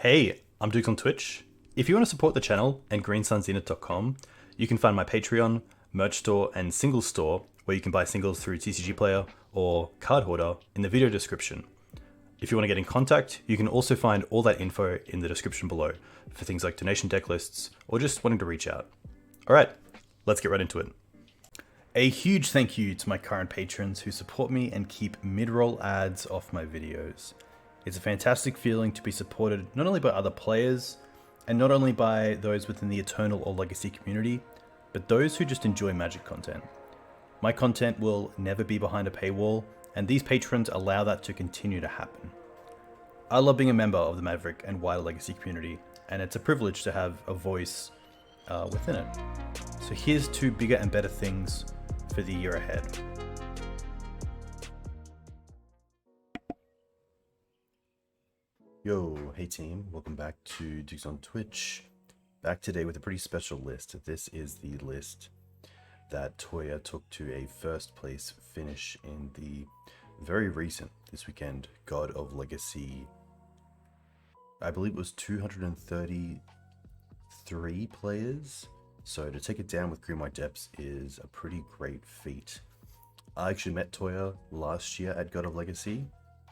Hey, I'm Dukes on Twitch. If you want to support the channel and greensunzenith.com, you can find my Patreon, merch store, and singles store where you can buy singles through TCG Player or Card Hoarder in the video description. If you want to get in contact, you can also find all that info in the description below for things like donation deck lists or just wanting to reach out. Alright, let's get right into it. A huge thank you to my current patrons who support me and keep mid-roll ads off my videos. It's a fantastic feeling to be supported not only by other players, and not only by those within the Eternal or Legacy community, but those who just enjoy Magic content. My content will never be behind a paywall, and these patrons allow that to continue to happen. I love being a member of the Maverick and wider Legacy community, and it's a privilege to have a voice within it. So here's to bigger and better things for the year ahead. Yo, hey team, welcome back to Dukes on Twitch. Back today with a pretty special list. This is the list that Toya took to a first place finish in the very recent, this weekend, God of Legacy. I believe it was 233 players. So to take it down with Green White Depths is a pretty great feat. I actually met Toya last year at God of Legacy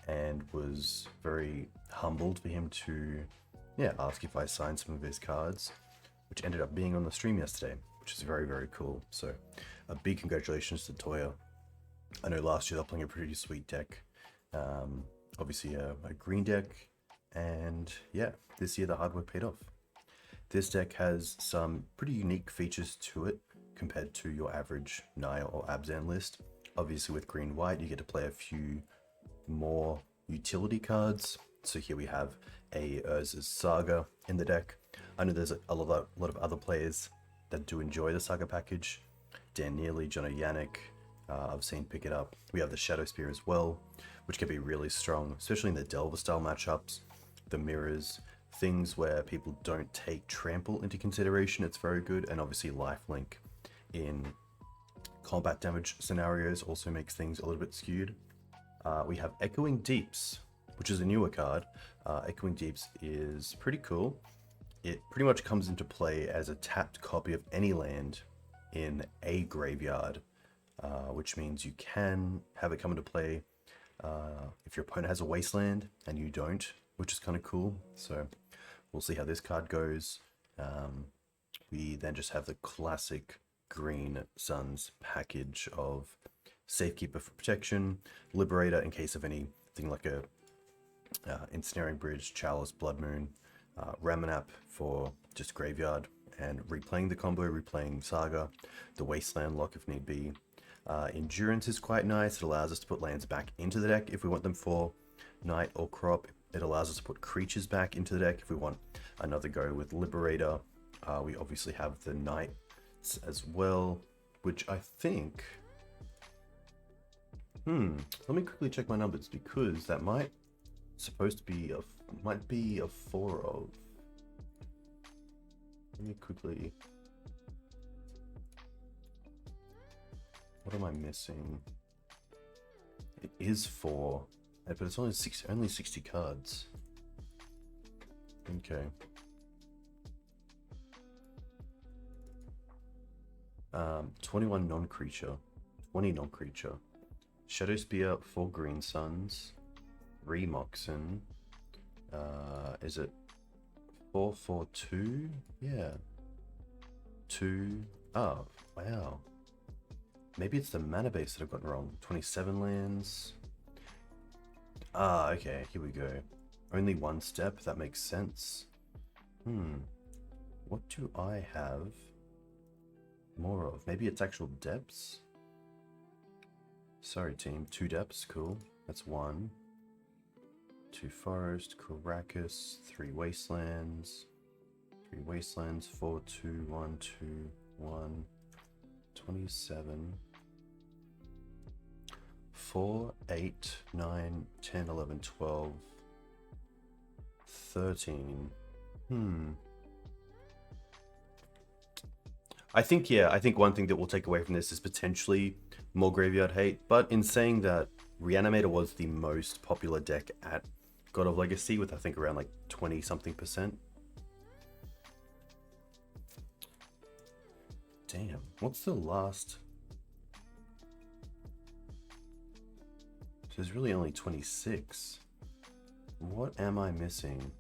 and was very humbled for him to ask if I signed some of his cards, which ended up being on the stream yesterday, which is very, very cool. So a big congratulations to Toya. I know last year they were playing a pretty sweet deck, obviously a green deck, and yeah, this year the hard work paid off. This deck has some pretty unique features to it compared to your average Naya or Abzan list. Obviously with green-white you get to play a few more utility cards. So here we have a Urza's Saga in the deck. I know there's a lot of other players that do enjoy the Saga package. Dan Neely, Toya Yanagi, I've seen pick it up. We have the Shadowspear as well, which can be really strong, especially in the Delver style matchups, the mirrors, things where people don't take trample into consideration. It's very good. And obviously lifelink in combat damage scenarios also makes things a little bit skewed. We have Echoing Deeps, which is a newer card. Echoing Deeps is pretty cool. It pretty much comes into play as a tapped copy of any land in a graveyard, which means you can have it come into play if your opponent has a Wasteland and you don't, which is kind of cool. So we'll see how this card goes. We then just have the classic Green Suns package of Safekeeper for protection, Liberator in case of anything like a Ensnaring Bridge, Chalice, Blood Moon, Ramanap for just graveyard and replaying the combo, replaying Saga, the Wasteland lock if need be. Endurance is quite nice. It allows us to put lands back into the deck if we want them for Night or Crop. It allows us to put creatures back into the deck if we want another go with Liberator. We obviously have the Knights as well, which I think... let me quickly check my numbers because that might be a 4 of. Let me quickly. What am I missing? It is 4, but it's only 60 cards. Okay. 21 non-creature, 20 non-creature. Shadowspear, 4 Green Suns, Remoxen, is it 4/4/2? Yeah. 2, oh, wow. Maybe it's the mana base that I've gotten wrong. 27 lands. Okay, here we go. Only 1 step, that makes sense. What do I have more of? Maybe it's actual depths? Sorry team, 2 depths, cool. That's 1. 2 forest, Karakas, 3 wastelands. 3 wastelands, 4, 2, 1, 2, 1. 27. 4, 8, 9, 10, 11, 12. 13. I think one thing that we'll take away from this is potentially more graveyard hate, but in saying that, Reanimator was the most popular deck at God of Legacy with I think around like 20 something %. Damn, what's the last? So there's really only 26. What am I missing?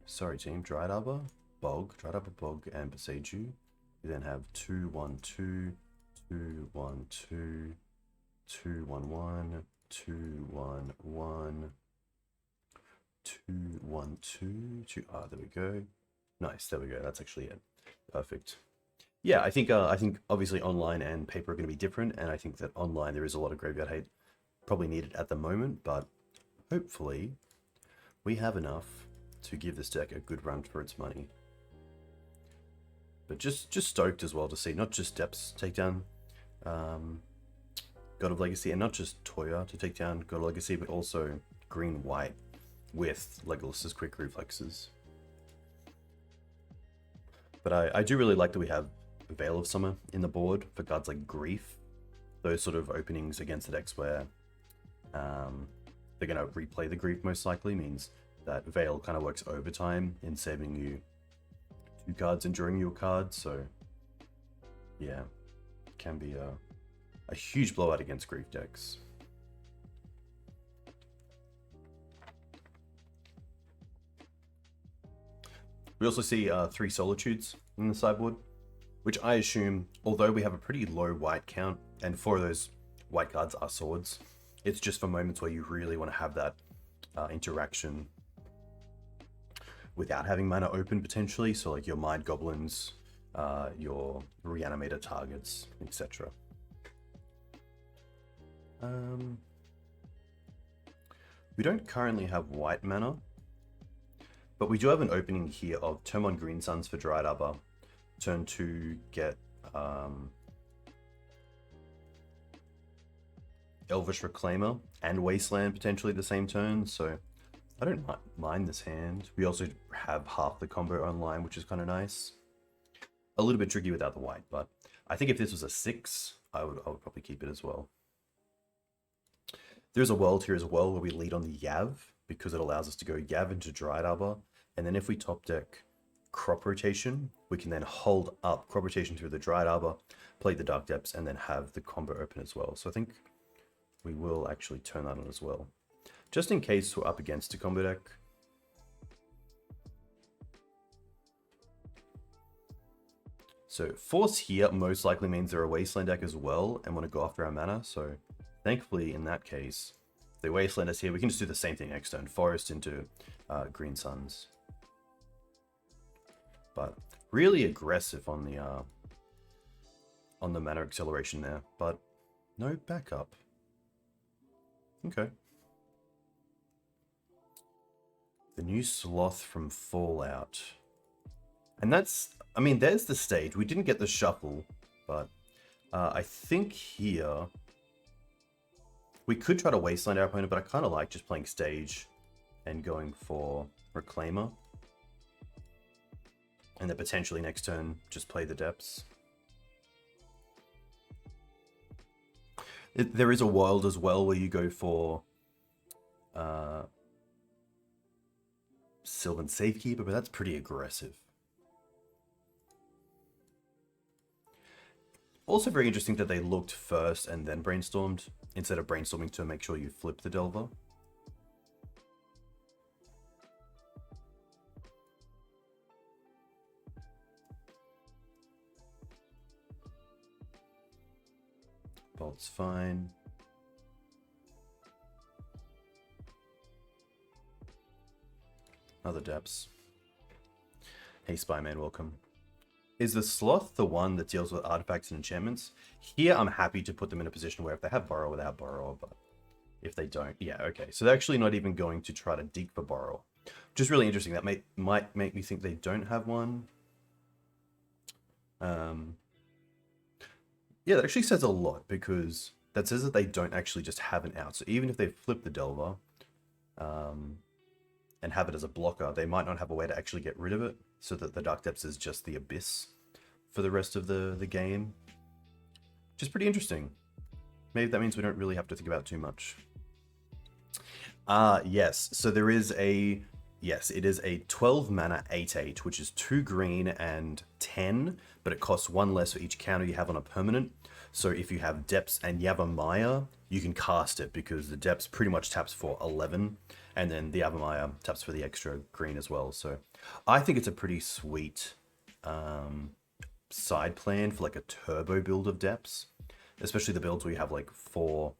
Sorry team, Dryad Arbor, Bog, and Boseiju. You then have 2, 1, 2, 2, 1, 2, 2, 1, 1, 2, 1, 1, 2, 1, 2, 2. Ah, there we go. Nice, there we go. That's actually it. Perfect. Yeah, I think obviously online and paper are going to be different, and I think that online there is a lot of graveyard hate probably needed at the moment, but hopefully we have enough to give this deck a good run for its money. But just stoked as well to see not just Depths take down God of Legacy, and not just Toya to take down God of Legacy, but also green-white with Legolas's quick reflexes. But I do really like that we have Veil of Summer in the board for cards like Grief. Those sort of openings against the decks where they're going to replay the Grief most likely means that Veil kind of works overtime in saving you 2 cards and drawing you a card. So yeah, can be a huge blowout against Grief decks. We also see 3 Solitudes in the sideboard, which I assume, although we have a pretty low white count, and 4 of those white cards are swords, it's just for moments where you really want to have that interaction without having mana open potentially, so like your Mind Goblins, your Reanimator targets, etc. We don't currently have white mana, but we do have an opening here of turn 1 Green Suns for Dryad Arbor, turn 2 get Elvish Reclaimer and Wasteland potentially the same turn, so I don't mind this hand. We also have half the combo online, which is kind of nice. A little bit tricky without the white, but I think if this was a 6, I would probably keep it as well. There's a world here as well where we lead on the Yav, because it allows us to go Yav into Dryad Arbor, and then if we top deck Crop Rotation, we can then hold up Crop Rotation through the Dryad Arbor, play the Dark Depths, and then have the combo open as well. So I think we will actually turn that on as well, just in case we're up against a combo deck. So Force here most likely means they're a Wasteland deck as well and want to go after our mana, so thankfully in that case, if they Wasteland us here, we can just do the same thing next turn, Forest into Green Suns. But really aggressive on the mana acceleration there, but no backup. Okay. The new Sloth from Fallout. And that's, I mean, there's the stage. We didn't get the shuffle, but I think here we could try to Wasteland our opponent, but I kind of like just playing stage and going for Reclaimer. And then potentially next turn, just play the Depths. There is a world as well where you go for Sylvan Safekeeper, but that's pretty aggressive. Also very interesting that they looked first and then brainstormed, instead of brainstorming to make sure you flip the Delver. Bolt's fine. Other Depths. Hey Spyman, welcome. Is the Sloth the one that deals with artifacts and enchantments? Here I'm happy to put them in a position where if they have Borrow without Borrow, but if they don't, yeah, okay. So they're actually not even going to try to dig for Borrow. Which is really interesting. That might make me think they don't have one. Yeah, that actually says a lot, because that says that they don't actually just have an out. So even if they flip the Delver and have it as a blocker, they might not have a way to actually get rid of it, so that the Dark Depths is just the Abyss for the rest of the game. Which is pretty interesting. Maybe that means we don't really have to think about it too much. Yes. So there is a yes, it is a 12 mana 8/8, which is 2 green and 10, but it costs 1 less for each counter you have on a permanent. So if you have Depths and Yavimaya, you can cast it because the Depths pretty much taps for 11, and then the Yavimaya taps for the extra green as well. So I think it's a pretty sweet side plan for like a turbo build of Depths, especially the builds where you have like four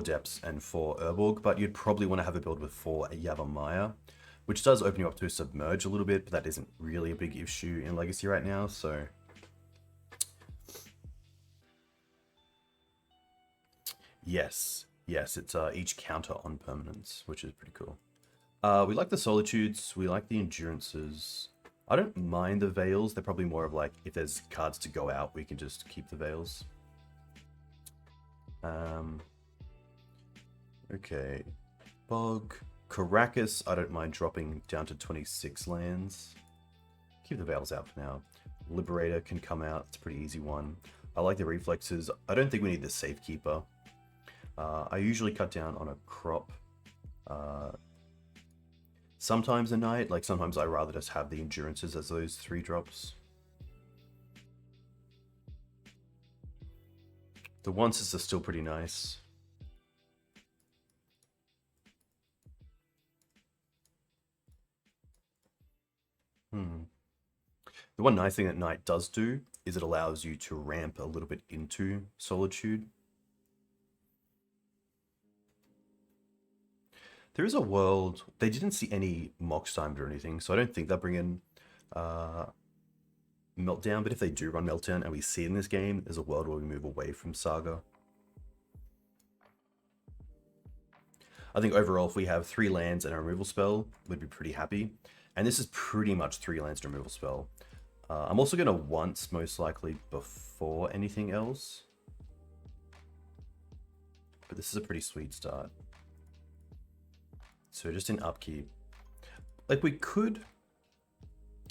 Depths and 4 Urborg, but you'd probably want to have a build with 4 Yavimaya, which does open you up to Submerge a little bit, but that isn't really a big issue in Legacy right now, so... Yes, it's each counter on permanence, which is pretty cool. We like the Solitudes, we like the Endurances. I don't mind the Veils, they're probably more of like, if there's cards to go out, we can just keep the Veils. Okay. Bog. Karakas, I don't mind dropping down to 26 lands. Keep the Veils out for now. Liberator can come out, it's a pretty easy one. I like the Reflexes. I don't think we need the Safekeeper. I usually cut down on a crop. Sometimes a night, like sometimes I rather just have the Endurances as those 3 drops. The onces are still pretty nice. The one nice thing that Night does do is it allows you to ramp a little bit into Solitude. There is a world... They didn't see any Mox Diamond or anything, so I don't think they'll bring in Meltdown, but if they do run Meltdown and we see it in this game, there's a world where we move away from Saga. I think overall, if we have 3 lands and a removal spell, we'd be pretty happy. And this is pretty much 3 lands and a removal spell. I'm also going to once, most likely, before anything else. But this is a pretty sweet start. So just in upkeep. Like, we could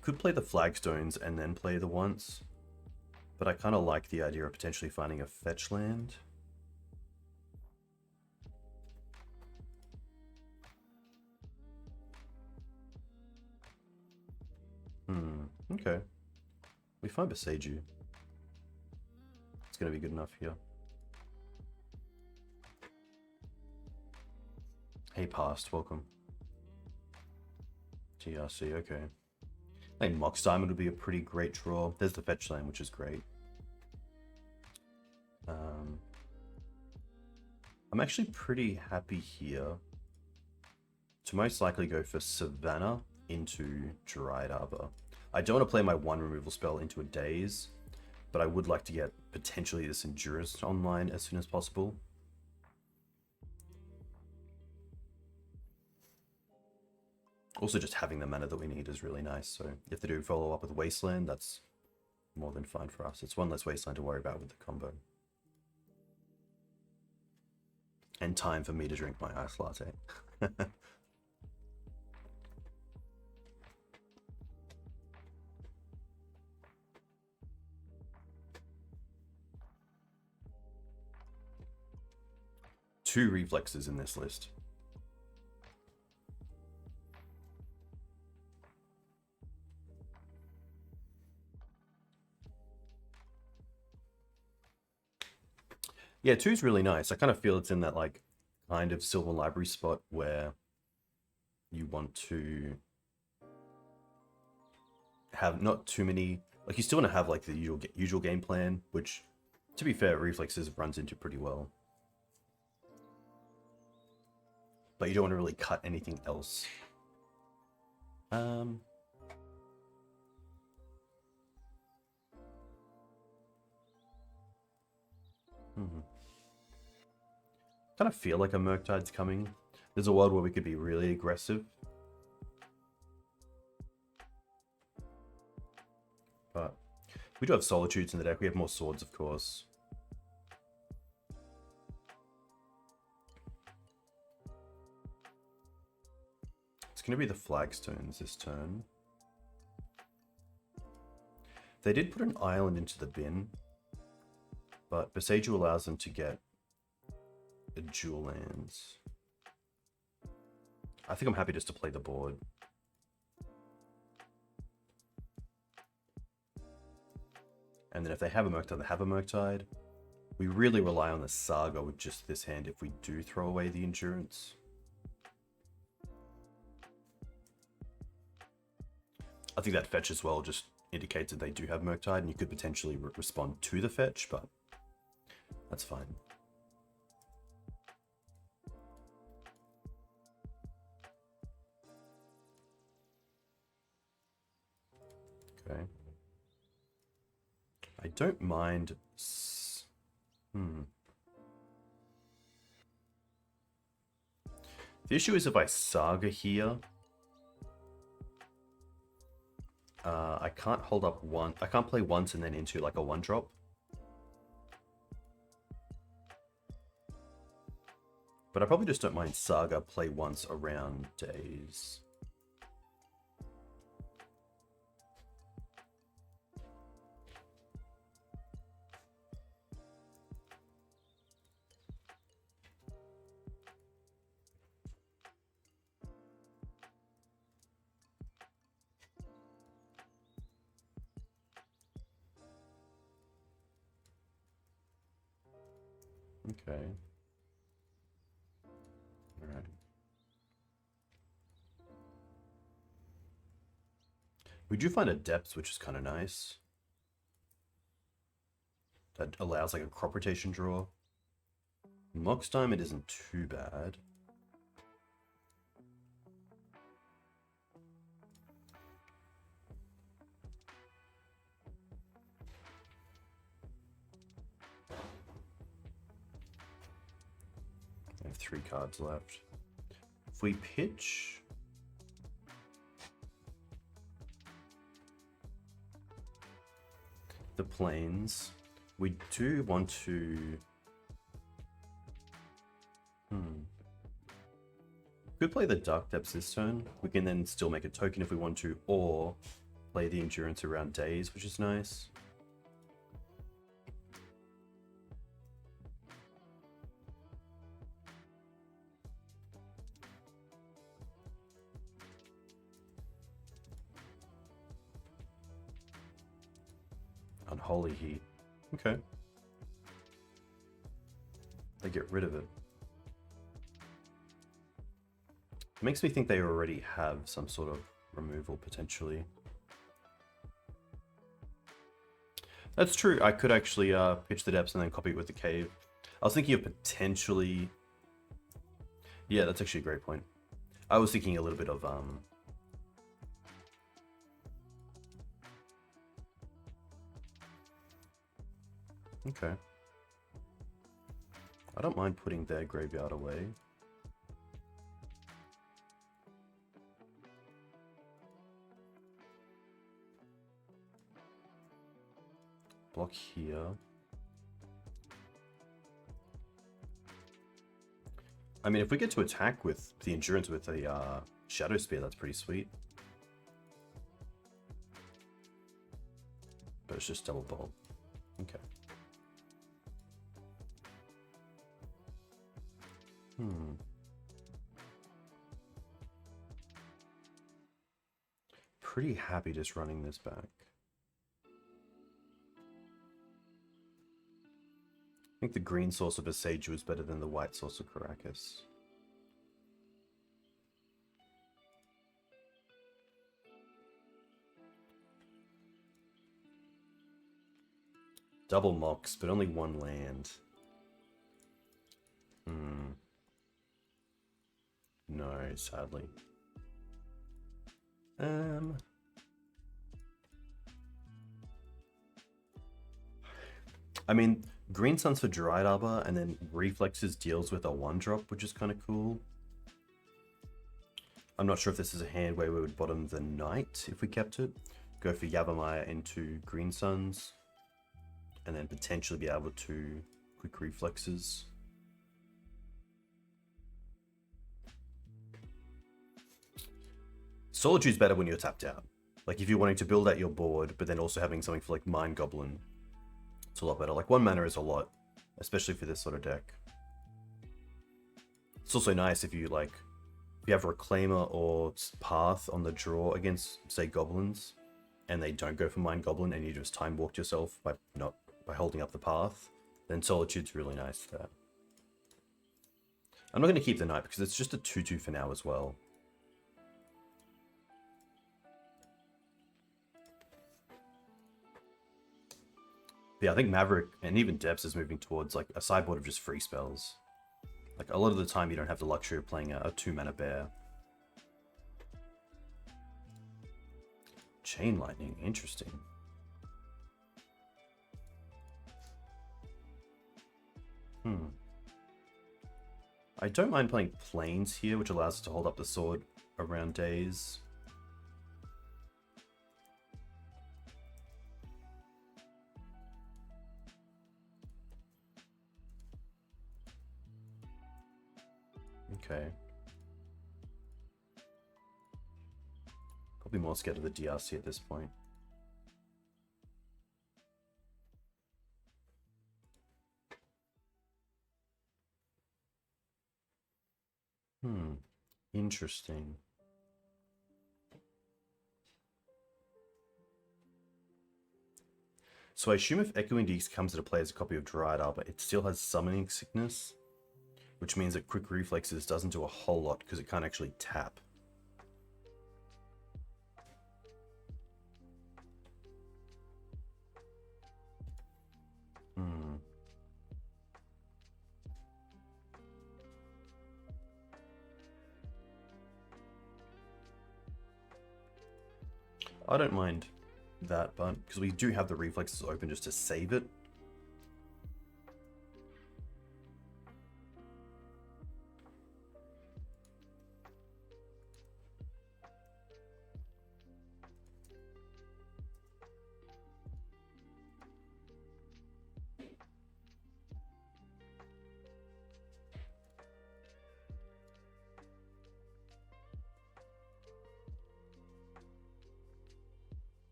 play the Flagstones and then play the once. But I kind of like the idea of potentially finding a fetch land. Okay. We find Boseiju. It's going to be good enough here. Hey, Past, welcome. TRC, okay. I think Mox Diamond would be a pretty great draw. There's the fetch land, which is great. I'm actually pretty happy here to most likely go for Savannah into Dryad Arbor. I don't want to play my 1 removal spell into a Daze, but I would like to get potentially this Endurance online as soon as possible. Also, just having the mana that we need is really nice, so if they do follow up with Wasteland, that's more than fine for us. It's 1 less Wasteland to worry about with the combo. And time for me to drink my ice latte. Two Reflexes in this list. Yeah, 2's really nice. I kind of feel it's in that like kind of Sylvan Library spot where you want to have not too many, like you still want to have like the usual game plan, which to be fair, Reflexes runs into pretty well. But you don't want to really cut anything else. Kind of feel like a Murktide's coming. There's a world where we could be really aggressive. But we do have Solitudes in the deck. We have more swords, of course. It's going to be the Flagstones this turn. They did put an island into the bin, but Boseiju allows them to get dual lands. I think I'm happy just to play the board. And then if they have a Murktide, they have a Murktide. We really rely on the Saga with just this hand if we do throw away the Endurance. I think that fetch as well just indicates that they do have Murktide, and you could potentially respond to the fetch, but that's fine. Okay. I don't mind... The issue is if I Saga here, I can't hold up one. I can't play once and then into like a 1-drop. But I probably just don't mind Saga play once around days. Okay. All right. We do find a depth, which is kind of nice. That allows like a crop rotation draw. Mox Diamond isn't too bad. I have 3 cards left. If we pitch... the plains, we do want to... Could play the Dark Depths this turn. We can then still make a token if we want to, or play the Endurance around days, which is nice. Unholy Heat. Okay. They get rid of it. It makes me think they already have some sort of removal potentially. That's true. I could actually pitch the depths and then copy it with the cave. I was thinking of potentially... Yeah, that's actually a great point. I was thinking a little bit of... Okay. I don't mind putting their graveyard away. Block here. I mean, if we get to attack with the Endurance with a Shadowspear, that's pretty sweet. But it's just double bolt. Okay. Pretty happy just running this back. I think the green source of Boseiju is better than the white source of Karakas. Double Mox, but only 1 land. No, sadly. I mean, Green Sun's for Dryad Arbor, and then Reflexes deals with a 1-drop, which is kind of cool. I'm not sure if this is a hand where we would bottom the Knight if we kept it. Go for Yavimaya into Green Suns, and then potentially be able to quick Reflexes. Solitude's better when you're tapped out. Like if you're wanting to build out your board, but then also having something for like Mind Goblin, it's a lot better. Like 1 mana is a lot, especially for this sort of deck. It's also nice if you like, if you have Reclaimer or Path on the draw against, say, Goblins, and they don't go for Mind Goblin, and you just time walked yourself by holding up the Path, then Solitude's really nice there. I'm not going to keep the Knight because it's just a 2/2 for now as well. But yeah, I think Maverick and even Depths is moving towards like a sideboard of just free spells. Like a lot of the time you don't have the luxury of playing a 2-mana bear. Chain Lightning, interesting. I don't mind playing Plains here, which allows us to hold up the sword around days. Okay. Probably more scared of the DRC at this point. Interesting. So I assume if Echoing Deeks comes into play as a copy of Dryad Arbor, it still has Summoning Sickness, which means that Quick Reflexes doesn't do a whole lot because it can't actually tap. I don't mind that, but because we do have the reflexes open just to save it.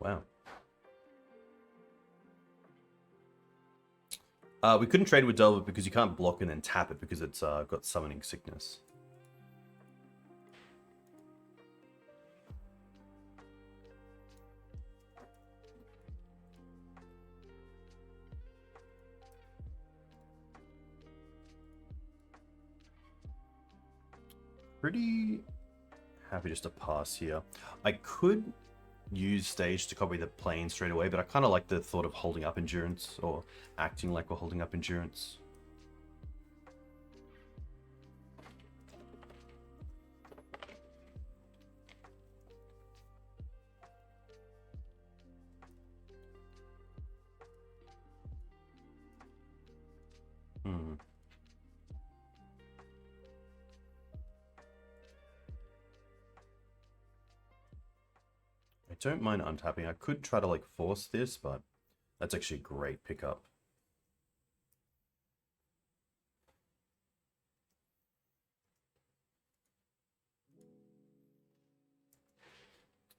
Wow. We couldn't trade with Delver because you can't block and then tap it because it's got Summoning Sickness. Pretty happy just to pass here. I could use Stage to copy the plane straight away, but I kind of like the thought of holding up Endurance, or acting like we're holding up Endurance. I don't mind untapping. I could try to like force this, but that's actually a great pickup.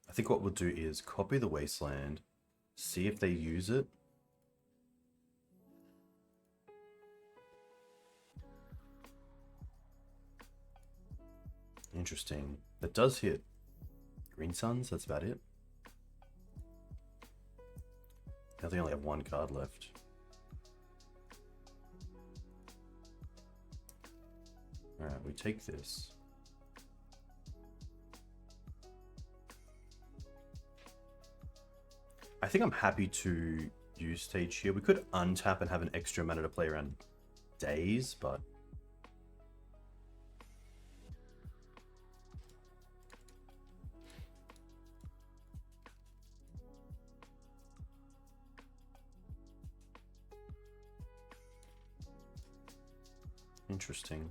I think what we'll do is copy the Wasteland, see if they use it. Interesting. That does hit Green Suns, that's about it. I think I only have one card left. Alright, we take this. I think I'm happy to use Stage here. We could untap and have an extra mana to play around days, but... Interesting.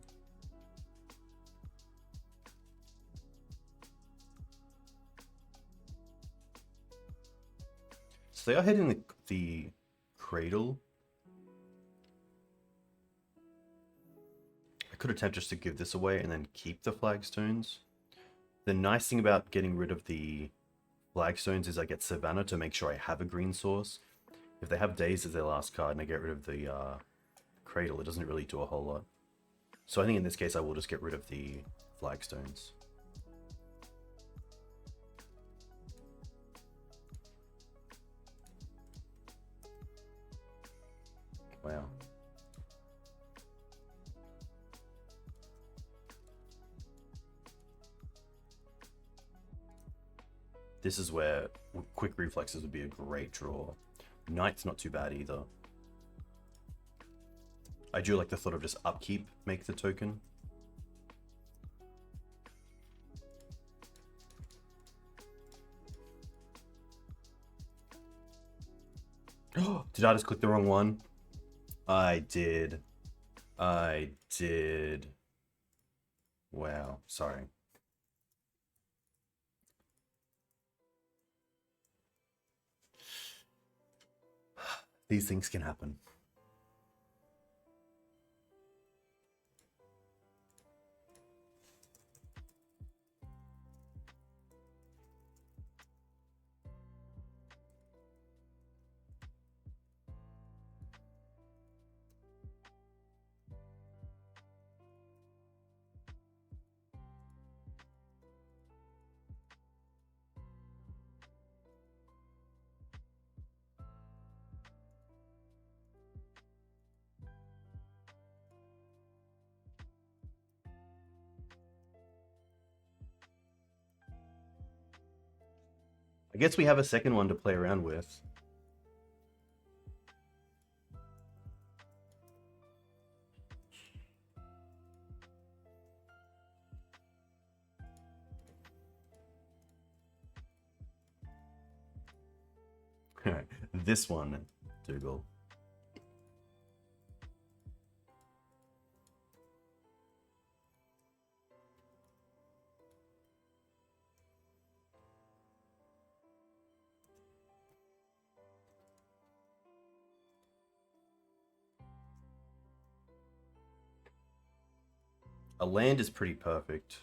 So they are heading the Cradle. I could attempt just to give this away and then keep the Flagstones. The nice thing about getting rid of the Flagstones is I get Savannah to make sure I have a green source. If they have Daze as their last card and I get rid of the Cradle, it doesn't really do a whole lot. So I think in this case I will just get rid of the Flagstones. Wow. This is where quick reflexes would be a great draw. Knight's not too bad either. I do like the thought of just upkeep, make the token. Did I just click the wrong one? I did. I did. Wow, sorry. These things can happen. I guess we have a second one to play around with. Alright, this one, Dougal. A land is pretty perfect.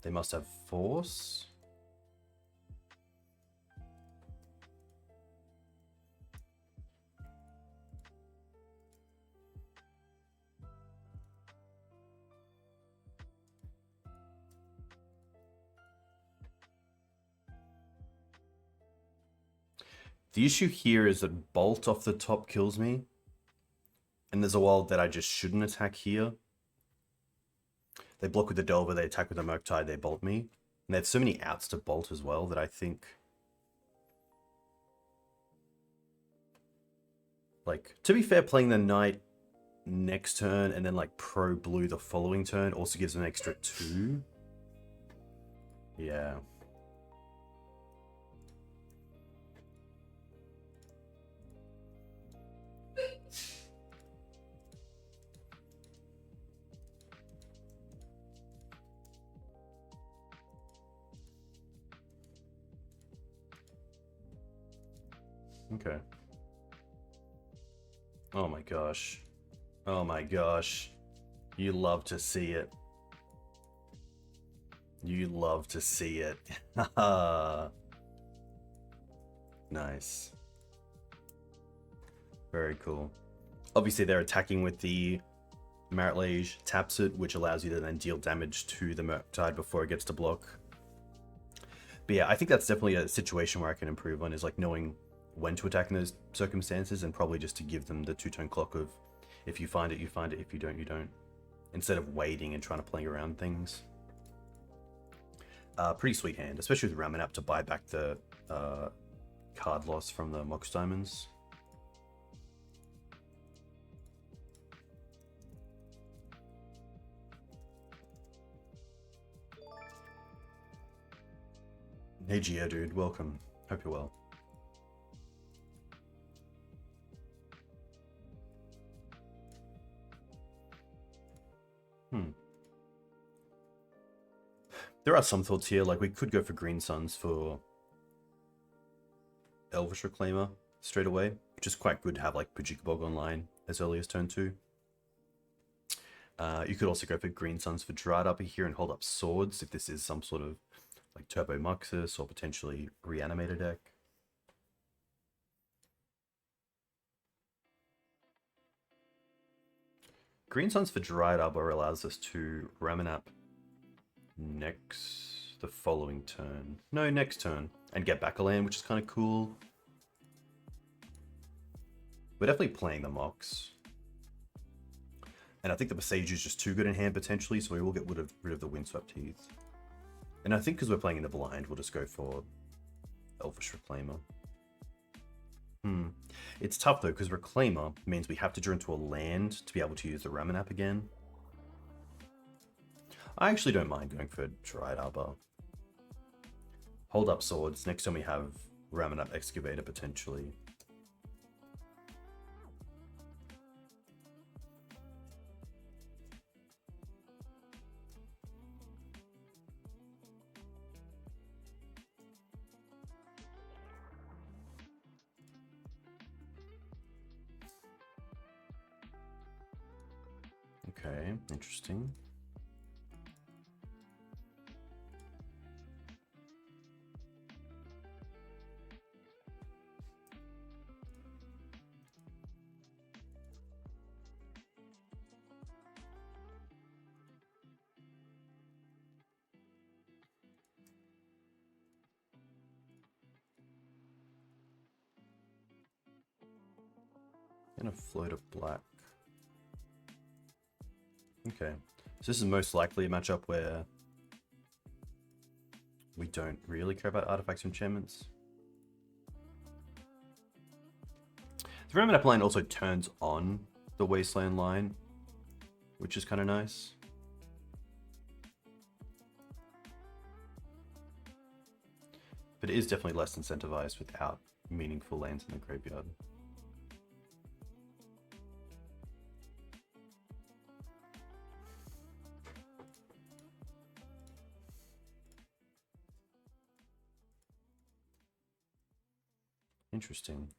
They must have force. The issue here is that Bolt off the top kills me. And there's a wild that I just shouldn't attack here. They block with the Delver, they attack with the Murktide, they bolt me. And they have so many outs to bolt as well that I think... Like, to be fair, playing the Knight next turn and then like pro blue the following turn also gives an extra 2. Yeah. Okay. Oh my gosh. Oh my gosh. You love to see it. You love to see it. Nice. Very cool. Obviously they're attacking with the Marit Lage, taps it, which allows you to then deal damage to the Murktide before it gets to block. But yeah, I think that's definitely a situation where I can improve on, is like knowing when to attack in those circumstances, and probably just to give them the two-tone clock of if you find it, you find it, if you don't, you don't. Instead of waiting and trying to play around things. Pretty sweet hand, especially with Ramen up to buy back the card loss from the Mox Diamonds. Hey Geo dude, welcome. Hope you're well. There are some thoughts here, like we could go for Green Suns for Elvish Reclaimer straight away, which is quite good to have like Bojuka Bog online as early as turn 2. You could also go for Green Suns for Dryad Arbor here and hold up Swords if this is some sort of like Turbo Muxus or potentially Reanimator deck. Green Suns for Dryad Arbor allows us to Ramanap the following turn. No, next turn. And get back a land, which is kind of cool. We're definitely playing the Mox. And I think the Boseiju is just too good in hand potentially, so we will get rid of the Windswept Heath. And I think because we're playing in the blind, we'll just go for Elvish Reclaimer. It's tough though, because Reclaimer means we have to draw into a land to be able to use the Ramanap again. I actually don't mind going for Dryad Arbor. Hold up Swords. Next time we have Ramanap Excavator potentially. Okay, interesting. And a float of black. Okay, so this is most likely a matchup where we don't really care about artifacts and enchantments. The Ramanap line also turns on the Wasteland line, which is kind of nice. But it is definitely less incentivized without meaningful lands in the graveyard. Interesting.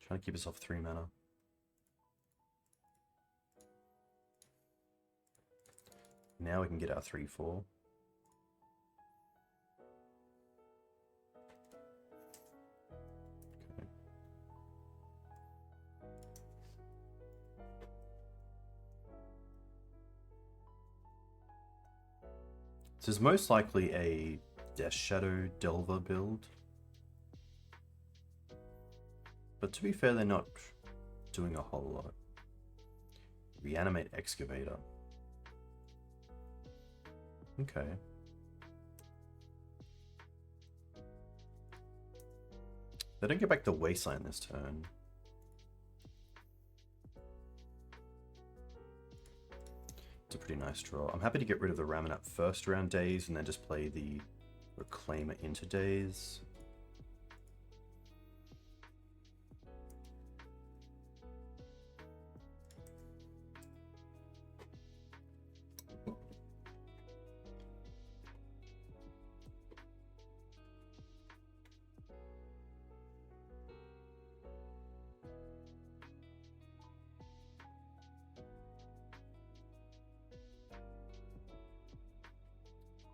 Trying to keep us off 3 mana. Now we can get our 3/4. Okay. This is most likely a Death Shadow Delver build. But to be fair, they're not doing a whole lot. Reanimate Excavator. Okay. They don't get back the Wasteland this turn. It's a pretty nice draw. I'm happy to get rid of the Ramanap first around days and then just play the Reclaimer into days.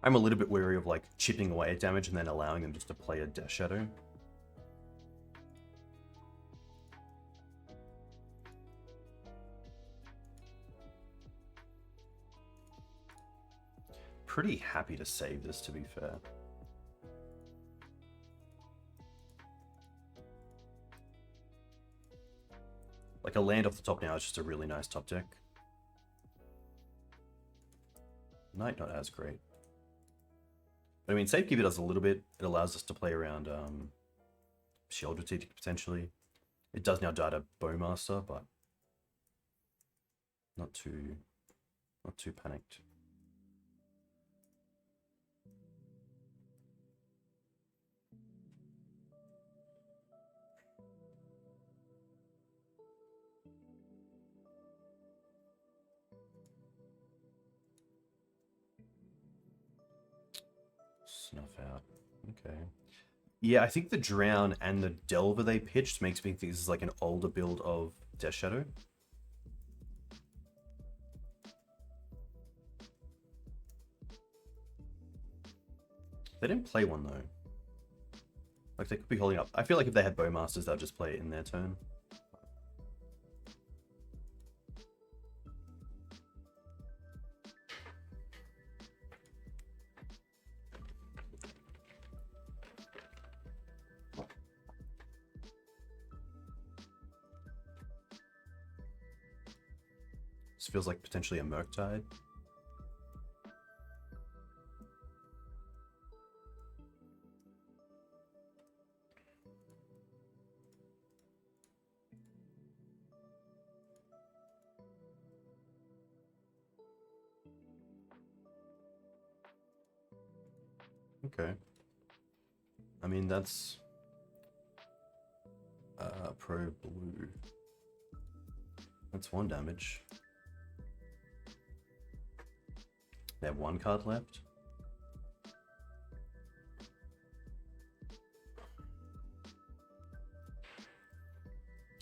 I'm a little bit wary of like chipping away at damage and then allowing them just to play a Death Shadow. Pretty happy to save this, to be fair. Like a land off the top now is just a really nice top deck. Knight not as great. But I mean, Safekeeper does a little bit. It allows us to play around Shield Strategic potentially. It does now die to Bowmaster, but not too panicked. Snuff out. Okay. Yeah, I think the Drown and the Delver they pitched makes me think this is like an older build of Death Shadow. They didn't play one though. Like they could be holding up. I feel like if they had Bowmasters, they'll just play it in their turn. This feels like potentially a Murktide. Okay. I mean, that's pro blue. That's 1 damage. They have 1 card left.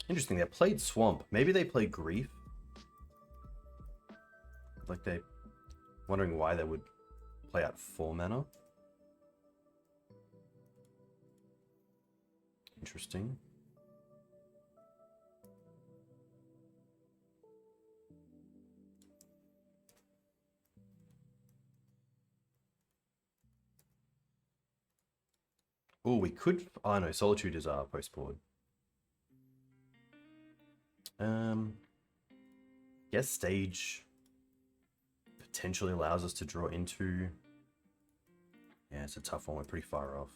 Interesting, they played Swamp. Maybe they played Grief. Like they... Wondering why they would play out 4 mana. Interesting. Oh, we could... Oh no, Solitude is our post-board. Guess Stage potentially allows us to draw into... Yeah, it's a tough one. We're pretty far off.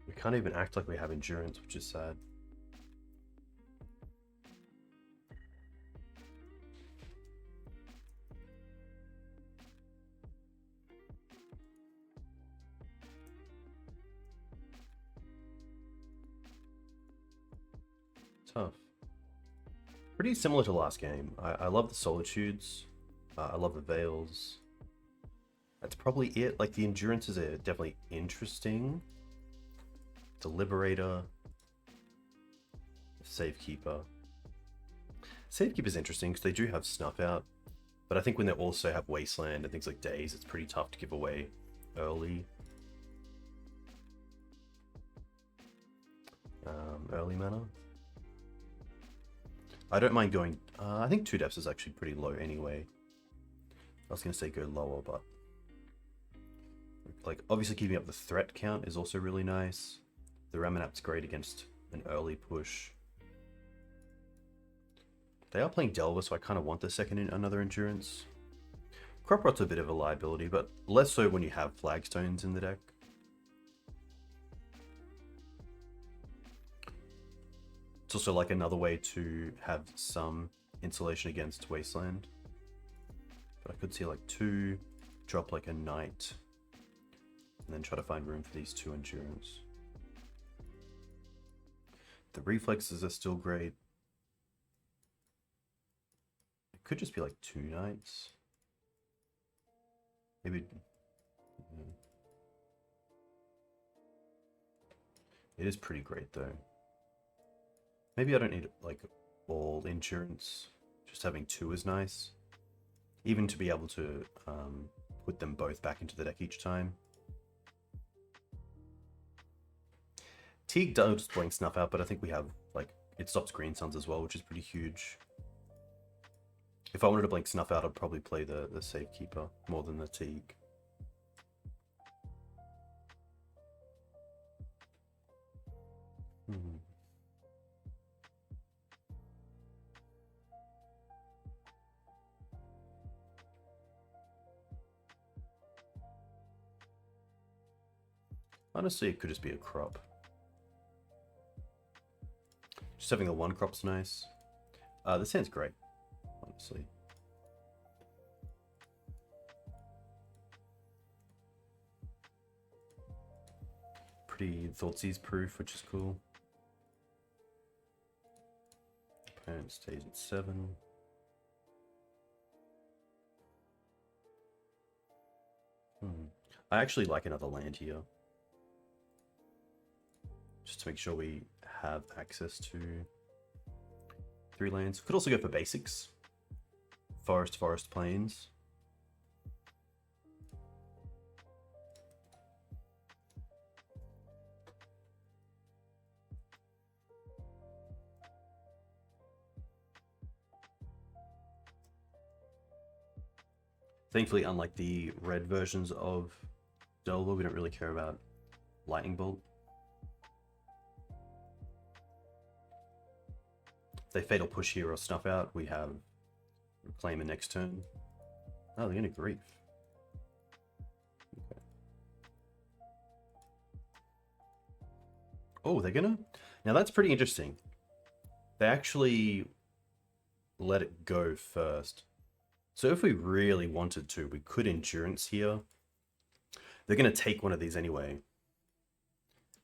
We can't even act like we have endurance, which is sad. Tough. Pretty similar to last game. I love the Solitudes. I love the Veils. That's probably it. Like, the endurances are definitely interesting. The Liberator. The Safekeeper. Safekeeper's interesting because they do have Snuff Out. But I think when they also have Wasteland and things like Daze, it's pretty tough to give away early. Early mana. I don't mind going... I think 2 depths is actually pretty low anyway. I was going to say go lower, but... Like, obviously keeping up the threat count is also really nice. The Ramanap's great against an early push. They are playing Delver, so I kind of want the second in another endurance. Crop Rot's a bit of a liability, but less so when you have Flagstones in the deck. It's also like another way to have some insulation against Wasteland. But I could see like 2, drop like a Knight, and then try to find room for these 2 endurance. The reflexes are still great. It could just be like 2 Knights. Maybe... Yeah. It is pretty great though. Maybe I don't need like all endurance. Just having 2 is nice. Even to be able to put them both back into the deck each time. Teague does blink Snuff Out, but I think we have, like, it stops Green Suns as well, which is pretty huge. If I wanted to blink Snuff Out, I'd probably play the Safekeeper more than the Teague. Honestly, it could just be a crop. Just having the one crop's nice. This sounds great, honestly. Pretty Thoughtseize proof, which is cool. Opponent stays at 7. I actually like another land here. Just to make sure we have access to 3 lands. Could also go for basics. Forest, forest, plains. Thankfully, unlike the red versions of Delver, we don't really care about Lightning Bolt. If they Fatal Push here or Snuff Out, we have Reclaimer next turn. Oh, they're gonna Grief. Okay. Oh, they're gonna... Now that's pretty interesting. They actually let it go first. So if we really wanted to, we could Endurance here. They're going to take one of these anyway.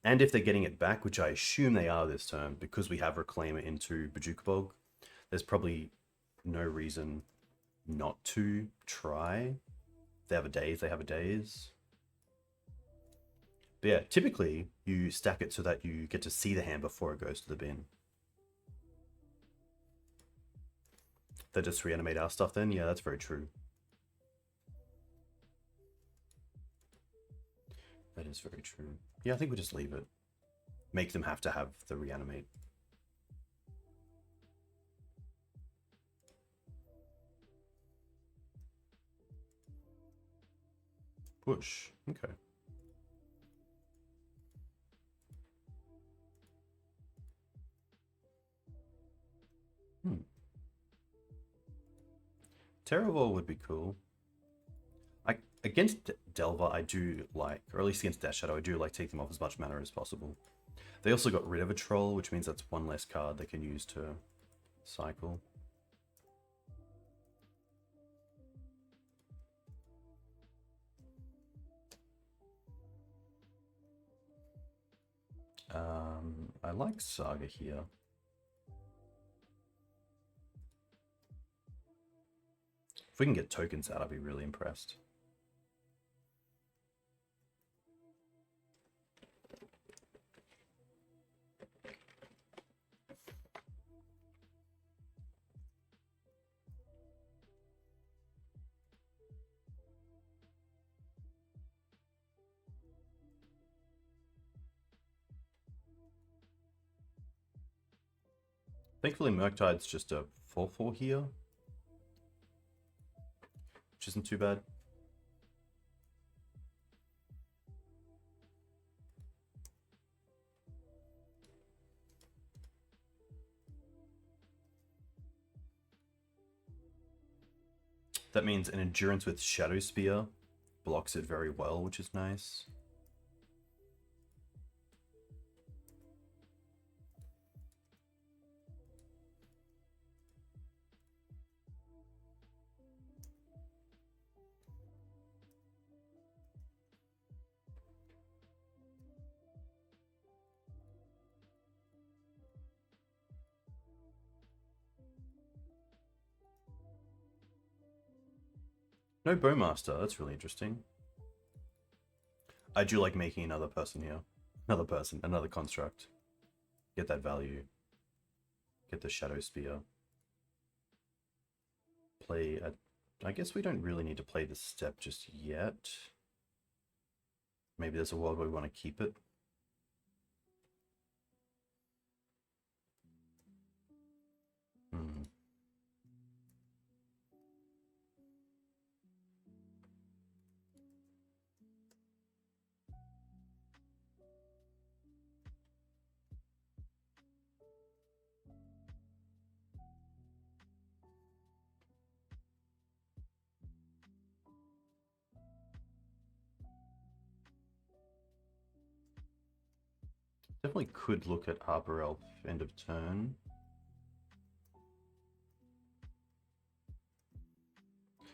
And if they're getting it back, which I assume they are this turn, because we have Reclaimer into Bojuka Bog, there's probably no reason not to try. They have a daze, they have a daze. But yeah, typically you stack it so that you get to see the hand before it goes to the bin. They just reanimate our stuff then? Yeah, that's very true. That is very true. Yeah, I think we'll just leave it. Make them have to have the reanimate. Push. Okay. Terravol would be cool. Against Delver, I do like, or at least against Death Shadow, I do like taking them off as much mana as possible. They also got rid of a troll, which means that's one less card they can use to cycle. I like Saga here. If we can get tokens out, I'd be really impressed. Thankfully, Murktide's just a 4/4 here, which isn't too bad. That means an Endurance with Shadowspear blocks it very well, which is nice. No Bowmaster, that's really interesting. I do like making another person here. Another person, another construct. Get that value. Get the Shadowspear. Play at... I guess we don't really need to play this step just yet. Maybe there's a world where we want to keep it. Definitely could look at Arbor Elf end of turn.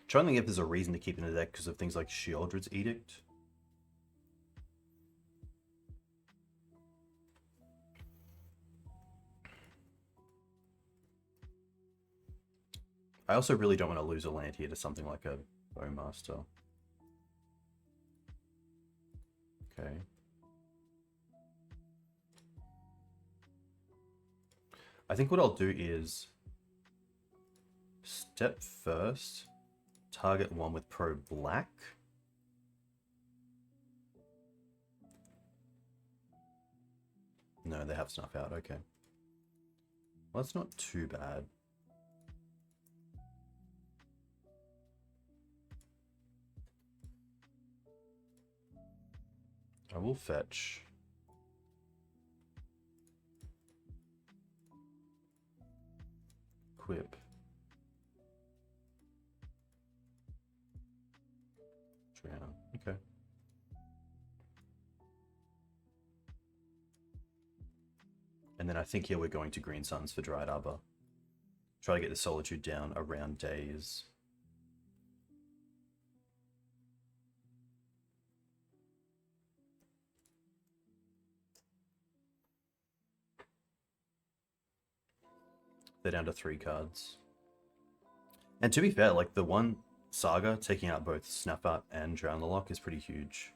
Trying to think if there's a reason to keep in the deck because of things like Sheoldred's Edict. I also really don't want to lose a land here to something like a Bowmaster. Okay. I think what I'll do is step first, target one with pro black. No, they have snuff out, okay. Well, that's not too bad. I will fetch. Equip. Drown. Okay. And then I think here we're going to Green Suns for Dryad Arbor. Try to get the Solitude down around days. They're down to 3 cards. And to be fair, like the one Saga taking out both Snap Out and Drown the Lock is pretty huge.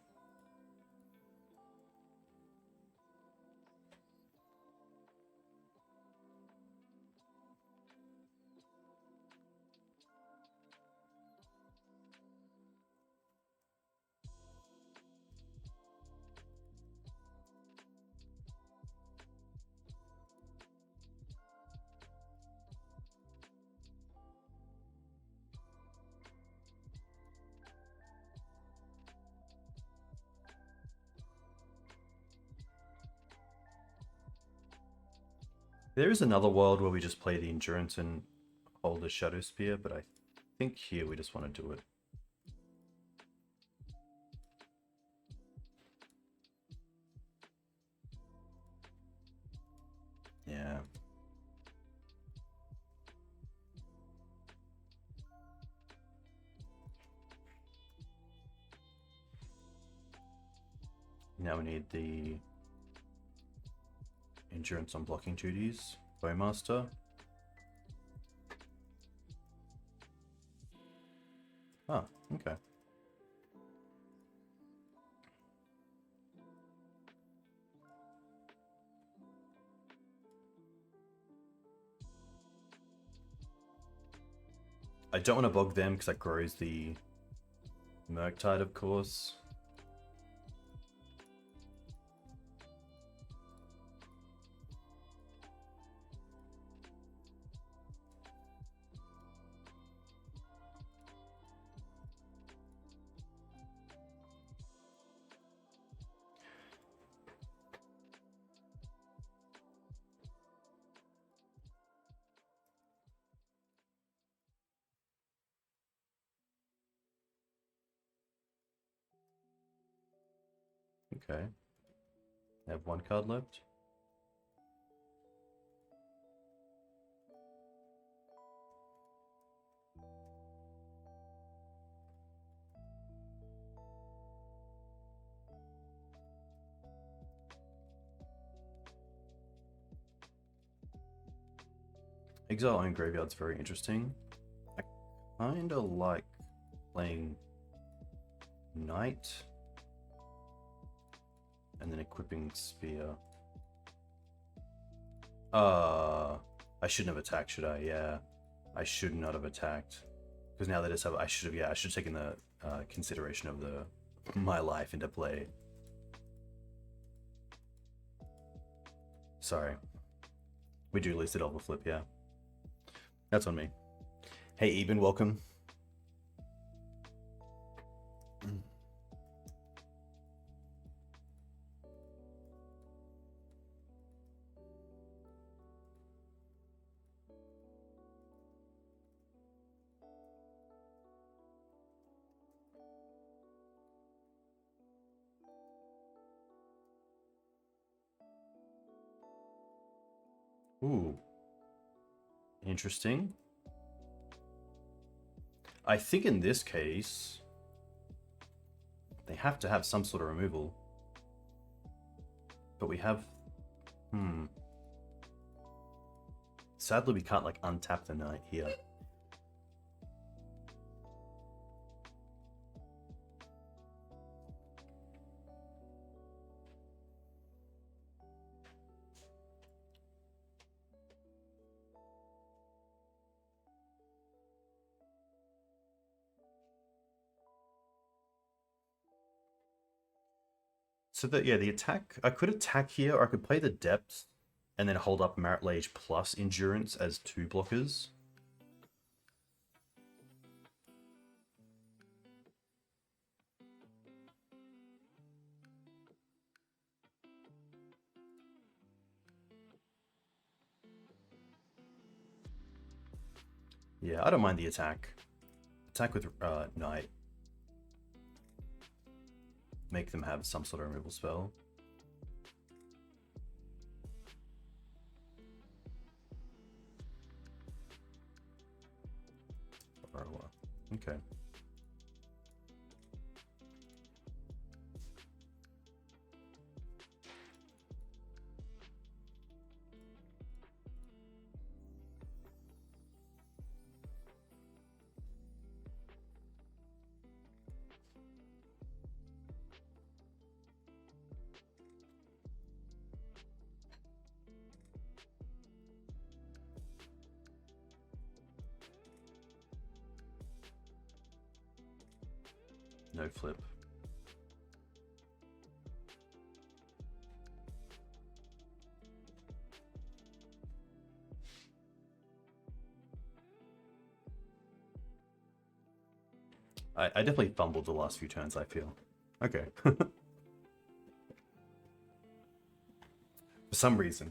There is another world where we just play the Endurance and hold a Shadowspear, but I think here we just want to do it. Yeah. Now we need the Endurance on blocking duties. Bowmaster. Ah, okay. I don't want to bog them because that grows the Murktide, of course. Okay. I have 1 card left. Exile Iron Graveyard's very interesting. I kinda like playing Knight and then equipping Spear. I shouldn't have attacked, should I? Yeah. I should not have attacked. Because now they just have, I should have taken the consideration of my life into play. Sorry. We do lose the double flip, yeah. That's on me. Hey, Eben, welcome. Ooh. Interesting. I think in this case, they have to have some sort of removal. But we have... Sadly, we can't, like, untap the knight here. So that, yeah, the attack, I could attack here, or I could play the depth and then hold up Merit Lage plus Endurance as 2 blockers. Yeah, I don't mind the attack. Attack with Knight. Make them have some sort of removal spell. Okay. No flip. I definitely fumbled the last few turns, I feel. Okay. For some reason.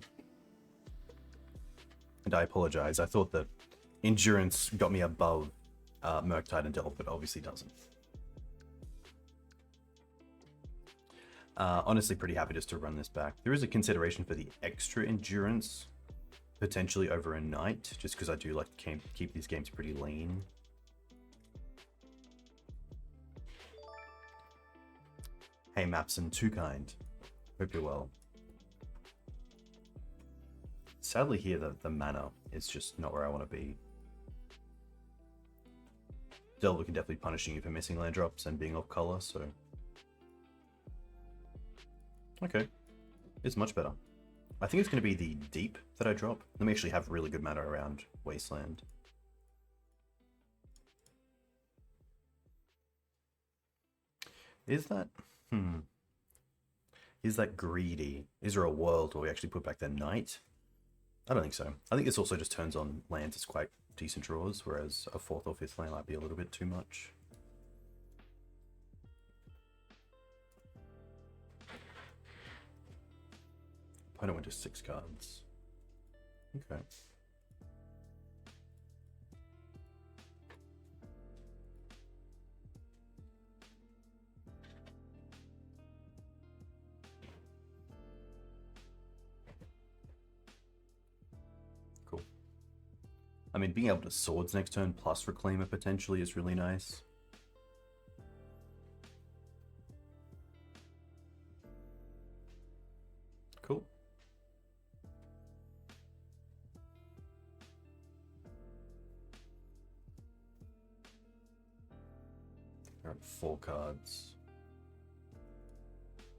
And I apologize. I thought that Endurance got me above Murktide and Delve, but obviously doesn't. Honestly, pretty happy just to run this back. There is a consideration for the extra Endurance, potentially over a Knight, just because I do like to keep these games pretty lean. Hey Mapson, too kind. Hope you're well. Sadly here, the mana is just not where I want to be. Delver can definitely punishing you for missing land drops and being off color, so... Okay, it's much better. I think it's going to be the deep that I drop. Let me actually have really good mana around Wasteland. Is that... Is that greedy? Is there a world where we actually put back the Knight? I don't think so. I think this also just turns on lands as quite decent draws, whereas a 4th or 5th land might be a little bit too much. Opponent went to 6 cards. Okay. Cool. I mean, being able to swords next turn plus Reclaimer potentially is really nice. Cool. There are 4 cards.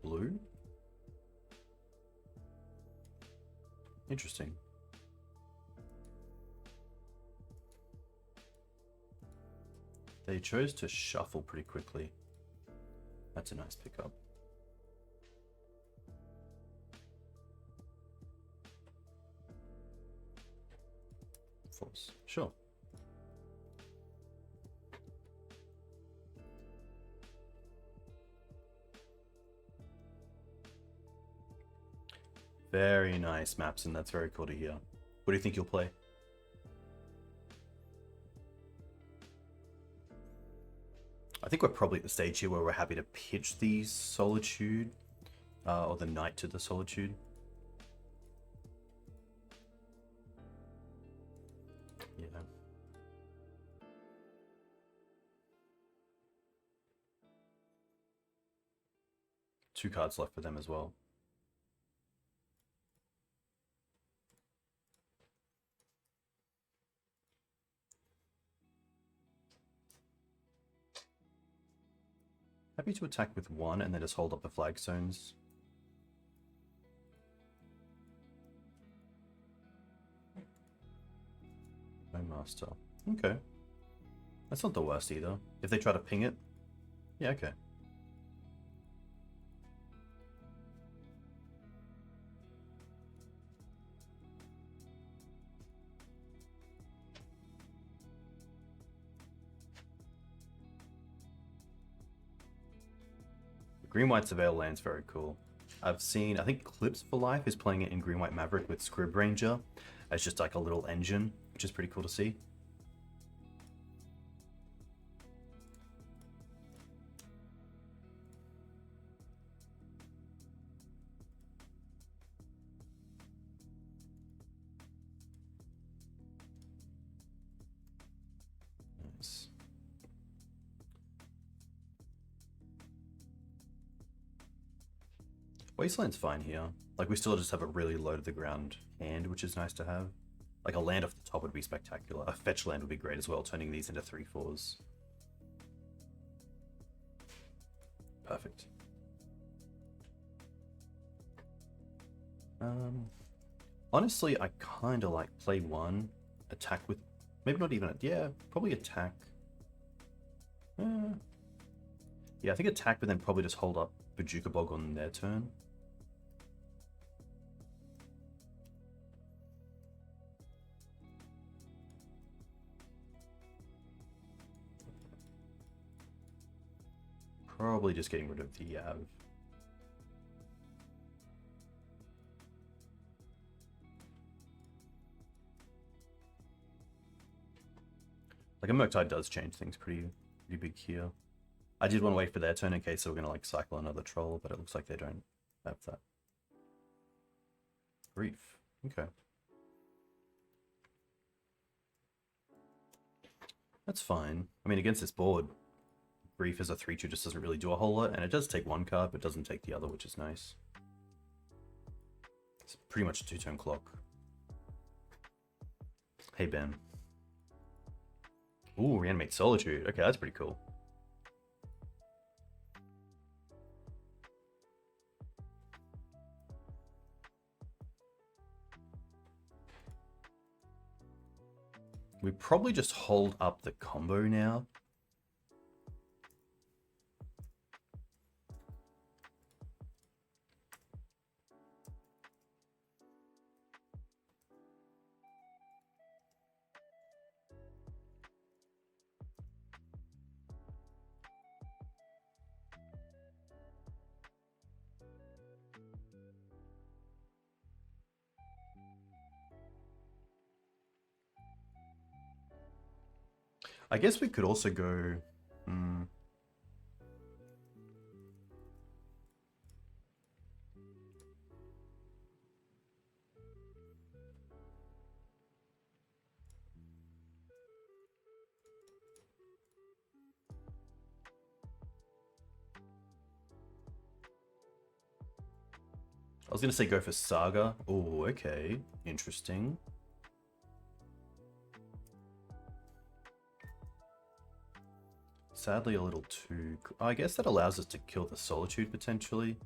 Blue? Interesting. They chose to shuffle pretty quickly. That's a nice pickup. Force. Sure. Very nice, Mapson. That's very cool to hear. What do you think you'll play? I think we're probably at the stage here where we're happy to pitch the Solitude, or the Knight to the Solitude. 2 cards left for them as well. Happy to attack with 1 and then just hold up the flagstones. No master. Okay. That's not the worst either. If they try to ping it, yeah, okay. Green-White Surveil land's very cool. I've seen, I think Clips for Life is playing it in Green-White Maverick with Scrib Ranger as just like a little engine, which is pretty cool to see. Nice. Wasteland's fine here. Like, we still just have a really low to the ground hand, which is nice to have. Like, a land off the top would be spectacular. A fetch land would be great as well, turning these into 3/4s. Perfect. Honestly, I kind of like play 1, attack with... Maybe not even... Yeah, probably attack. Yeah, I think attack, but then probably just hold up Bojuka Bog on their turn. Probably just getting rid of the Yav. Like, a Murktide does change things pretty big here. I did want to wait for their turn in case they were going to like cycle another troll, but it looks like they don't have that. Grief. Okay. That's fine. I mean, against this board, Grief as a 3/2 just doesn't really do a whole lot, and it does take 1 card, but doesn't take the other, which is nice. It's pretty much a 2-turn clock. Hey, Ben. Ooh, Reanimate Solitude. Okay, that's pretty cool. We probably just hold up the combo now. I guess we could also go... I was going to say go for Saga. Oh, okay. Interesting. Sadly, a little too... I guess that allows us to kill the Solitude, potentially.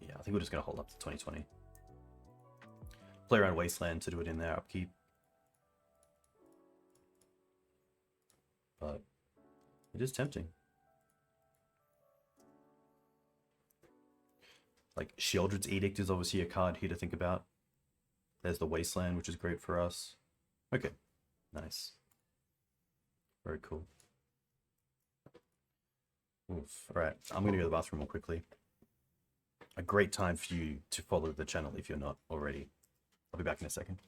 Yeah, I think we're just going to hold up to 2020. Play around Wasteland to do it in their upkeep. But it is tempting. Like, Sheoldred's Edict is obviously a card here to think about. There's the Wasteland, which is great for us. Okay, nice. Very cool. Oof. Alright, I'm going to go to the bathroom real quickly. A great time for you to follow the channel if you're not already. I'll be back in a second.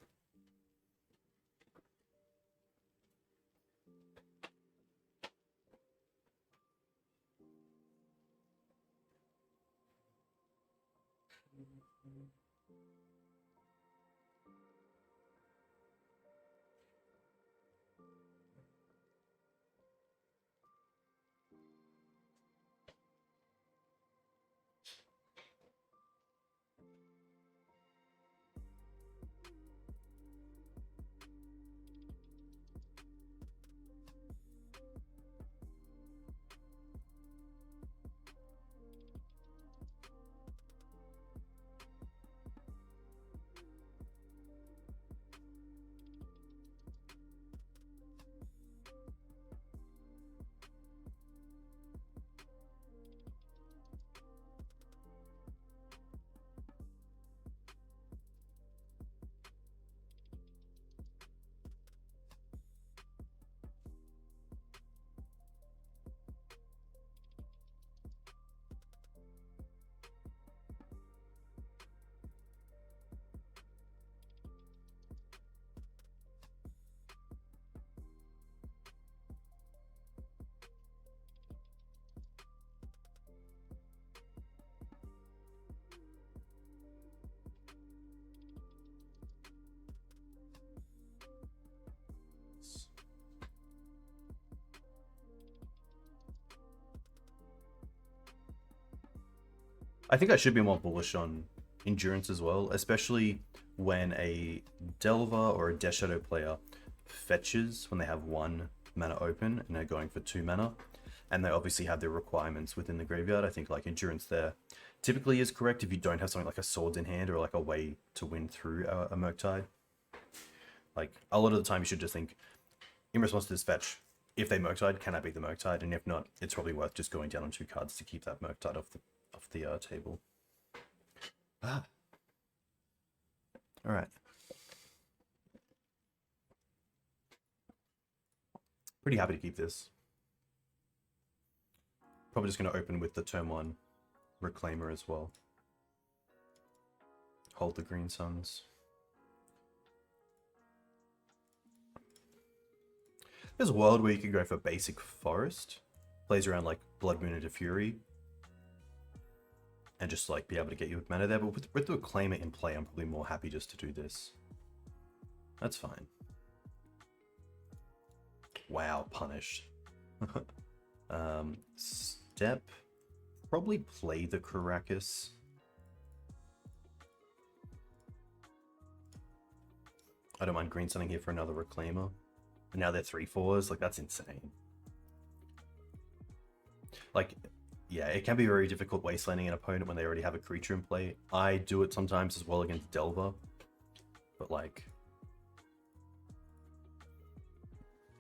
I think I should be more bullish on Endurance as well, especially when a Delver or a Death Shadow player fetches when they have 1 mana open and they're going for 2 mana, and they obviously have their requirements within the graveyard. I think like Endurance there typically is correct if you don't have something like a Swords in Hand or like a way to win through a Murktide. Like a lot of the time you should just think, in response to this fetch, if they Murktide, can I beat the Murktide? And if not, it's probably worth just going down on 2 cards to keep that Murktide off the table. Ah. All right. Pretty happy to keep this. Probably just going to open with the turn 1 Reclaimer as well. Hold the Green Suns. There's a world where you could go for basic Forest, plays around like Blood Moon into Fury, and just like be able to get you with mana there. But with the Reclaimer in play, I'm probably more happy just to do this. That's fine. Wow, punished. Step. Probably play the Karakas. I don't mind green sunning here for another Reclaimer. And now they're 3/4s. Like, that's insane. Like, yeah, it can be very difficult wastelanding an opponent when they already have a creature in play. I do it sometimes as well against Delver. But, like...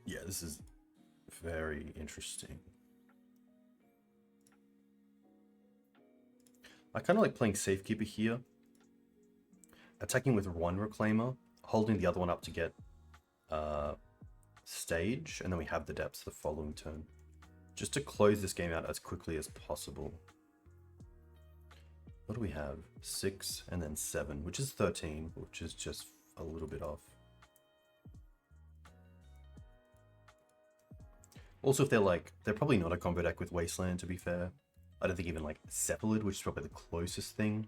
yeah, this is very interesting. I kind of like playing Safekeeper here. Attacking with 1 Reclaimer, holding the other one up to get stage, and then we have the depths the following turn. Just to close this game out as quickly as possible. What do we have? 6 and then 7, which is 13, which is just a little bit off. Also, if they're probably not a combo deck with Wasteland, to be fair. I don't think even like Cephalid, which is probably the closest thing,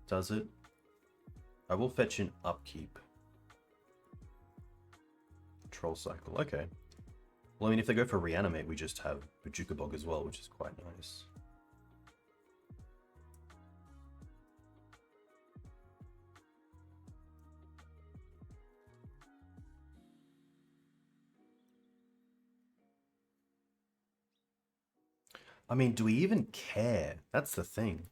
does it. I will fetch in Upkeep. Troll Cycle, okay. Well, I mean, if they go for Reanimate, we just have Bojuka Bog as well, which is quite nice. I mean, do we even care? That's the thing.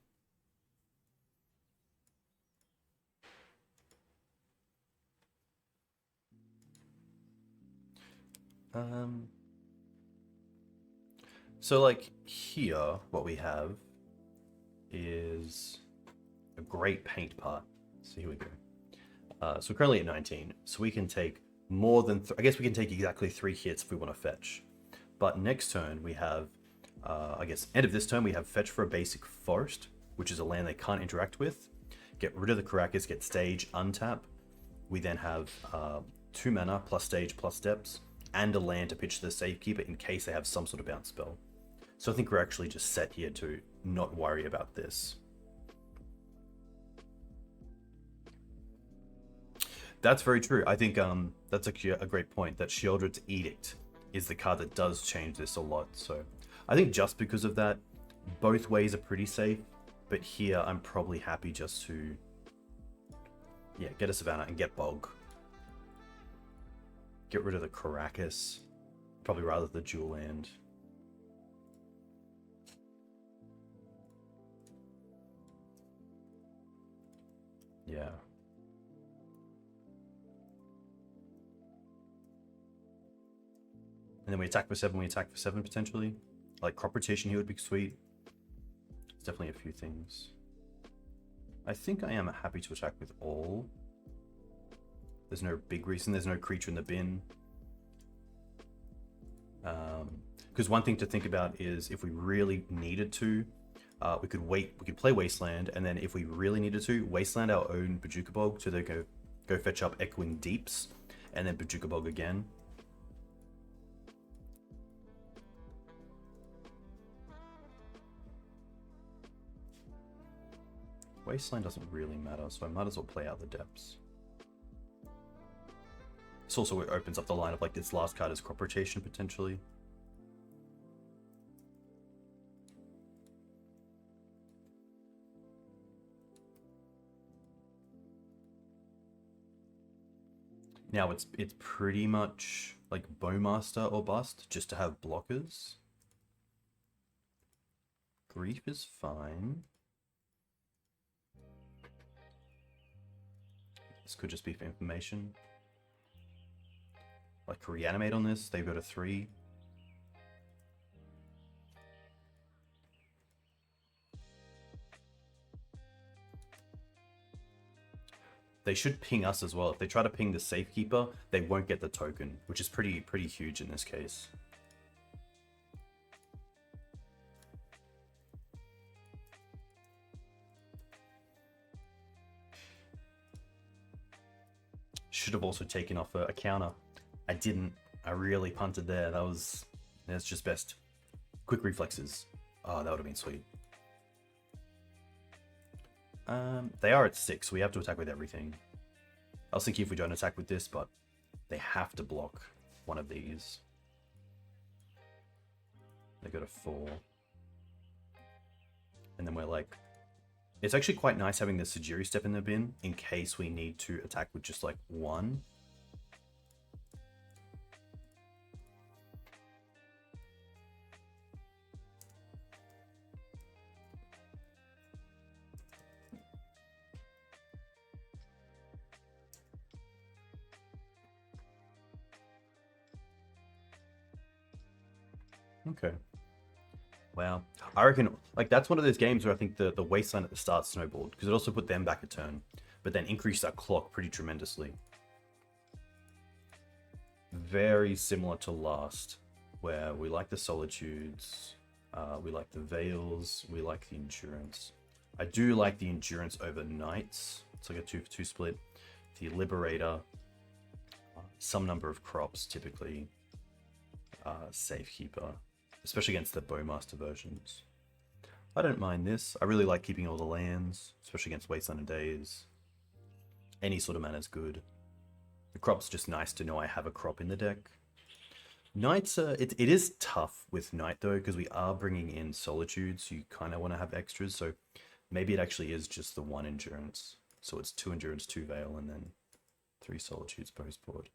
So like here, what we have is a great paint part. So here we go. So we're currently at 19. So we can take more than, I guess we can take exactly 3 hits if we want to fetch. But next turn we have, I guess end of this turn we have fetch for a basic forest, which is a land they can't interact with. Get rid of the Karakas, get stage, untap. We then have 2 mana plus stage plus depths, and a land to pitch to the Safekeeper in case they have some sort of bounce spell. So I think we're actually just set here to not worry about this. That's very true. I think that's actually a great point, that Sheoldred's Edict is the card that does change this a lot. So I think just because of that, both ways are pretty safe. But here I'm probably happy just to, yeah, get a Savannah and get Bog. Get rid of the Karakas. Probably rather the dual land. Yeah. And then we attack for 7, we attack for 7 potentially. Like crop rotation here would be sweet. There's definitely a few things. I think I am happy to attack with all. There's no big reason, there's no creature in the bin. Because one thing to think about is if we really needed to, we could play Wasteland, and then if we really needed to, Wasteland our own Bojuka Bog to then go fetch up Echoing Deeps, and then Bojuka Bog again. Wasteland doesn't really matter, so I might as well play out the depths. This also opens up the line of like this last card is crop rotation potentially. Now it's pretty much like Bowmaster or bust, just to have blockers. Grief is fine. This could just be for information. Like reanimate on this, they've got a 3. They should ping us as well. If they try to ping the Safekeeper, they won't get the token, which is pretty huge in this case. Should have also taken off a counter. I didn't. I really punted there. That's just best. Quick reflexes. Oh, that would have been sweet. They are at 6. We have to attack with everything. I was thinking if we don't attack with this, but they have to block one of these. They got a 4. And then we're like... It's actually quite nice having the Sejiri Steppe in the bin in case we need to attack with just like 1. Okay. Wow. I reckon, like, that's one of those games where I think the Wasteland at the start snowballed, because it also put them back a turn, but then increased that clock pretty tremendously. Very similar to last, where we like the Solitudes, we like the Veils, we like the Endurance. I do like the Endurance over Knights. It's like a 2-for-2 split. The Liberator, some number of crops, typically. Safekeeper. Especially against the Bowmaster versions. I don't mind this. I really like keeping all the lands, especially against Wasteland and Days. Any sort of mana is good. The crop's just nice to know I have a crop in the deck. Knights, it is tough with Knight though, because we are bringing in Solitude, so you kind of want to have extras, so maybe it actually is just the 1 Endurance. So it's 2 Endurance, 2 Veil, and then 3 Solitudes post-board.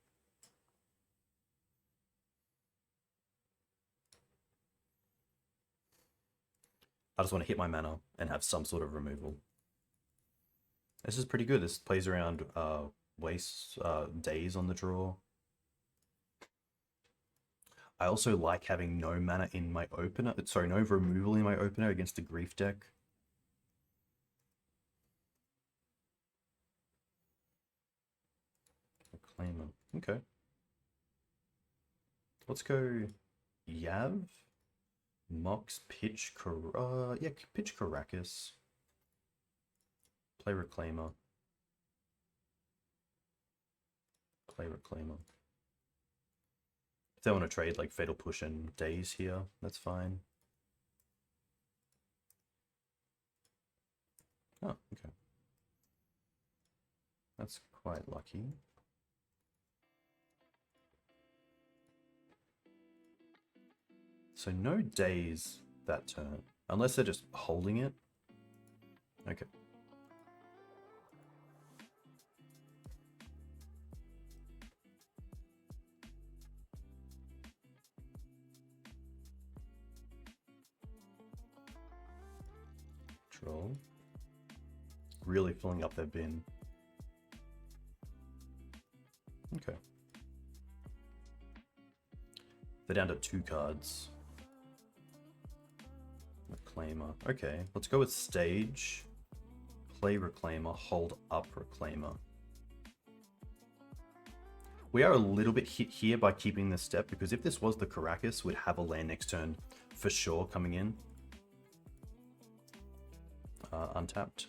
I just want to hit my mana and have some sort of removal. This is pretty good. This plays around days on the draw. I also like having no mana in my opener. Sorry, no removal in my opener against a Grief deck. Reclaimer. Okay. Let's go Yav. Mox, pitch, pitch Karakas. Play Reclaimer. Play Reclaimer. If they want to trade like Fatal Push and Days here, that's fine. Oh, okay. That's quite lucky. So no Days that turn, unless they're just holding it. Okay. Troll. Really filling up their bin. Okay. They're down to 2 cards. Reclaimer. Okay, let's go with Stage. Play Reclaimer, hold up Reclaimer. We are a little bit hit here by keeping this step, because if this was the Karakas, we'd have a land next turn for sure coming in. Untapped.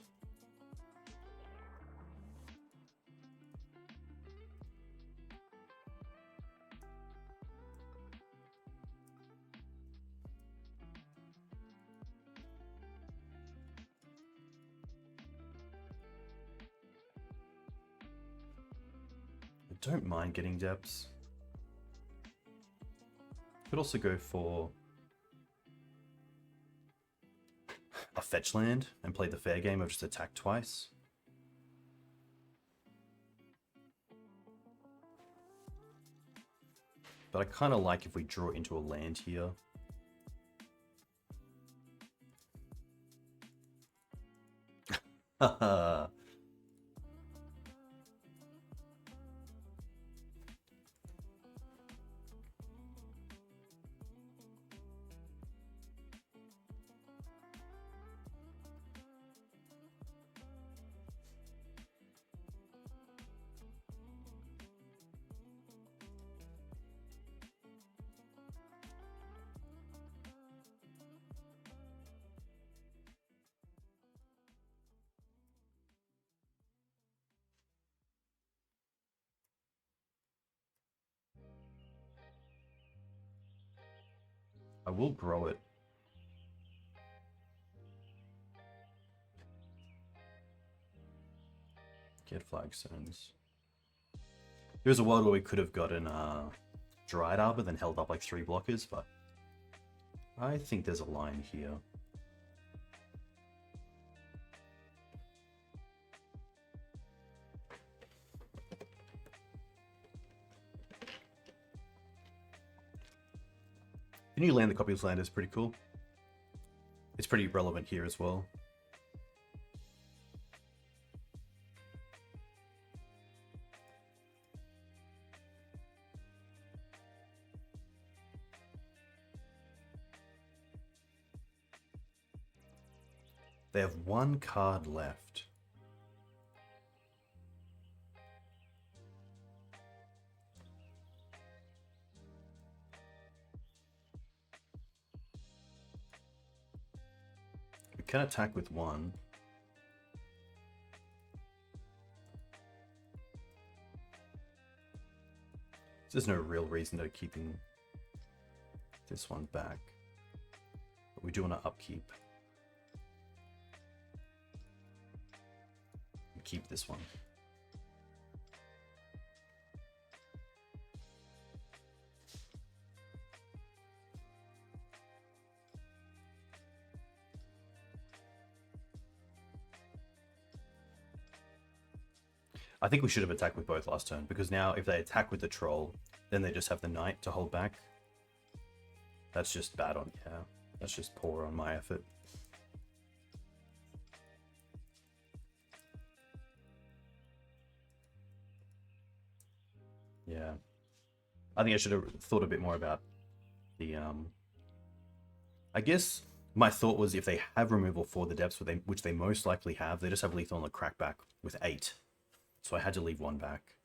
Don't mind getting depths. Could also go for a fetch land and play the fair game of just attack twice. But I kind of like if we draw into a land here. Haha. I will grow it. Get flagstones. There was a world where we could have gotten Dryad Arbor, then held up like 3 blockers, but I think there's a line here. The new land, the copy of land, is pretty cool. It's pretty relevant here as well. They have 1 card left. We can attack with 1. There's no real reason to keeping this one back. But we do want to upkeep. Keep this one. I think we should have attacked with both last turn, because now if they attack with the troll, then they just have the knight to hold back. That's just bad on, yeah. That's just poor on my effort. Yeah. I think I should have thought a bit more about the, I guess my thought was if they have removal for the depths, which they most likely have, they just have lethal on the crackback with 8. So I had to leave 1 back.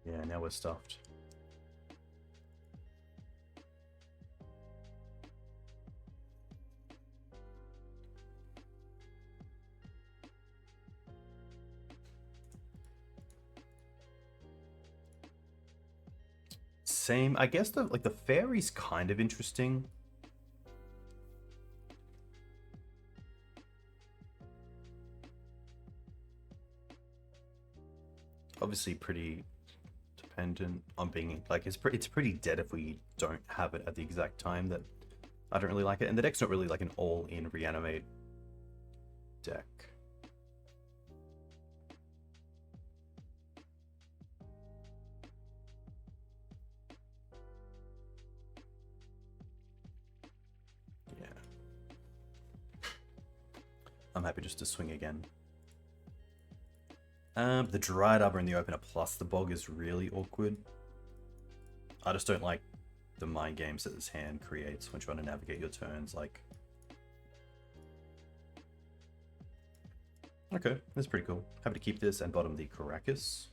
Yeah, now we're stuffed. Same, I guess the fairy's kind of interesting. Obviously pretty dependent on being like it's pretty dead if we don't have it at the exact time. That I don't really like it, and the deck's not really like an all-in reanimate deck. Yeah, I'm happy just to swing again. The Dryad Arbor in the opener plus the Bog is really awkward. I just don't like the mind games that this hand creates when trying to navigate your turns. Like, okay, that's pretty cool. Happy to keep this and bottom the Karakas.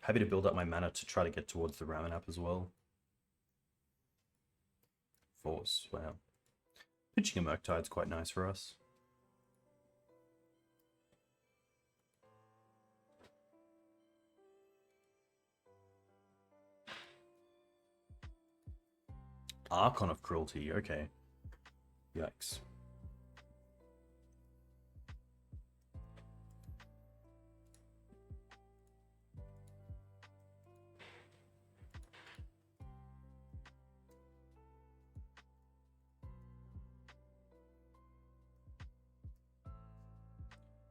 Happy to build up my mana to try to get towards the Ramanap as well. Force, wow. Pitching a Murktide's quite nice for us. Archon of Cruelty, okay. Yikes.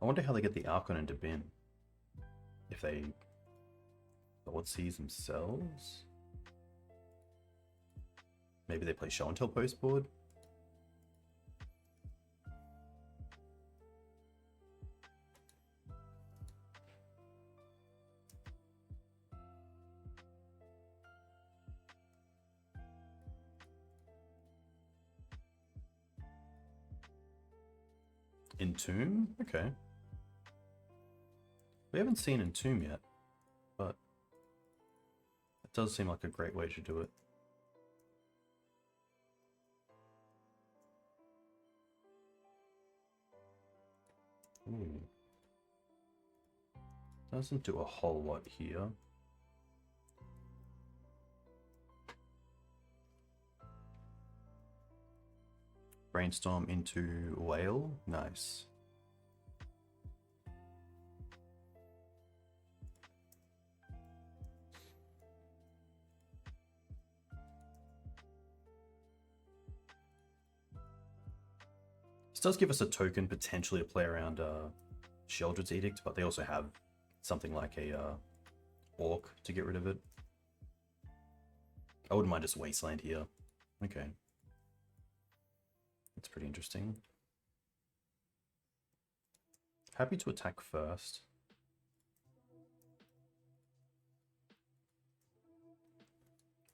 I wonder how they get the Archon into bin. If they Sword Seize themselves? Maybe they play Show and Tell post board? Entomb? Okay. We haven't seen Entomb yet, but it does seem like a great way to do it. Ooh. Doesn't do a whole lot here. Brainstorm into Whale. Nice. This does give us a token potentially to play around Sheldred's Edict, but they also have something like a Orc to get rid of it. I wouldn't mind just Wasteland here. Okay. That's pretty interesting. Happy to attack first.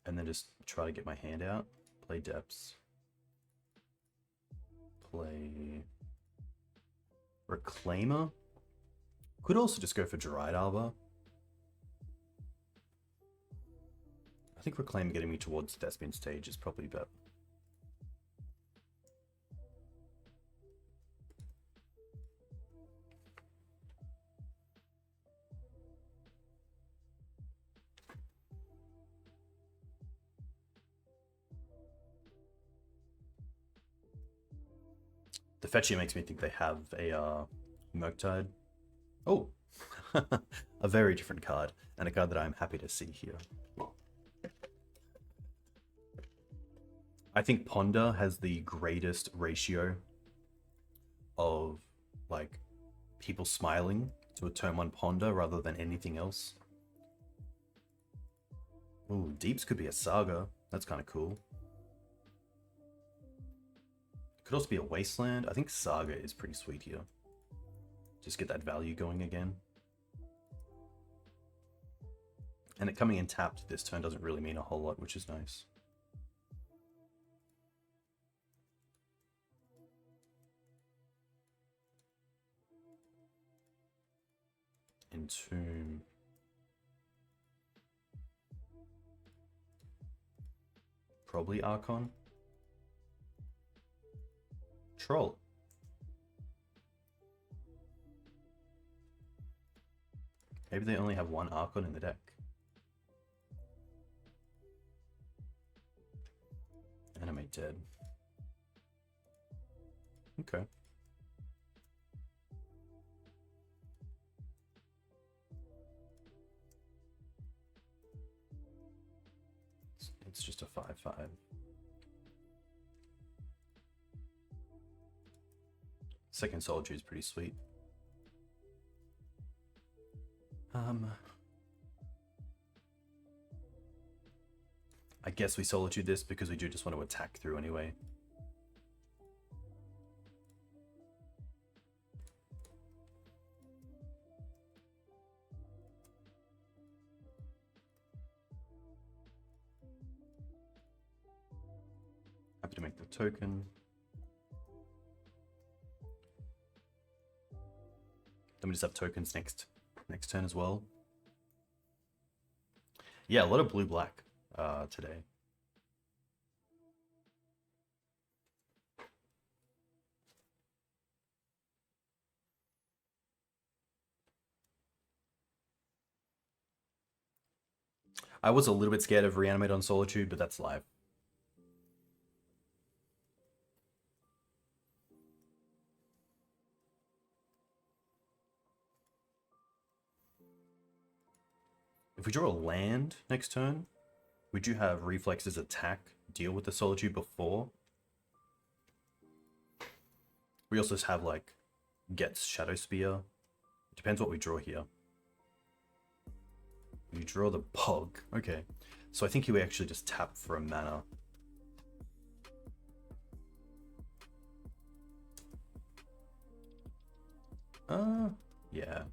And then just try to get my hand out. Play Depths. Play Reclaimer. Could also just go for Dryad Arbor. I think Reclaimer getting me towards Thespian stage is probably better. The fetch here makes me think they have a Murktide. Oh, a very different card, and a card that I'm happy to see here. I think Ponder has the greatest ratio of like people smiling to a turn 1 Ponder rather than anything else. Ooh, Deeps could be a Saga. That's kind of cool. Could also be a Wasteland. I think Saga is pretty sweet here. Just get that value going again. And it coming in tapped this turn doesn't really mean a whole lot, which is nice. Entomb. Probably Archon. Troll. Maybe they only have one Archon in the deck. Animate dead. Okay. It's just a 5/5. Second Soldier is pretty sweet. I guess we Solitude this because we do just want to attack through anyway. Happy to make the token. Then we just have tokens next turn as well. Yeah, a lot of blue-black today. I was a little bit scared of Reanimate on Solitude, but that's live. If we draw a land next turn, we do have Reflexes attack, deal with the Solitude before. We also have, like, gets Shadowspear. It depends what we draw here. We draw the Bog. Okay. So I think he would actually just tap for a mana. Yeah.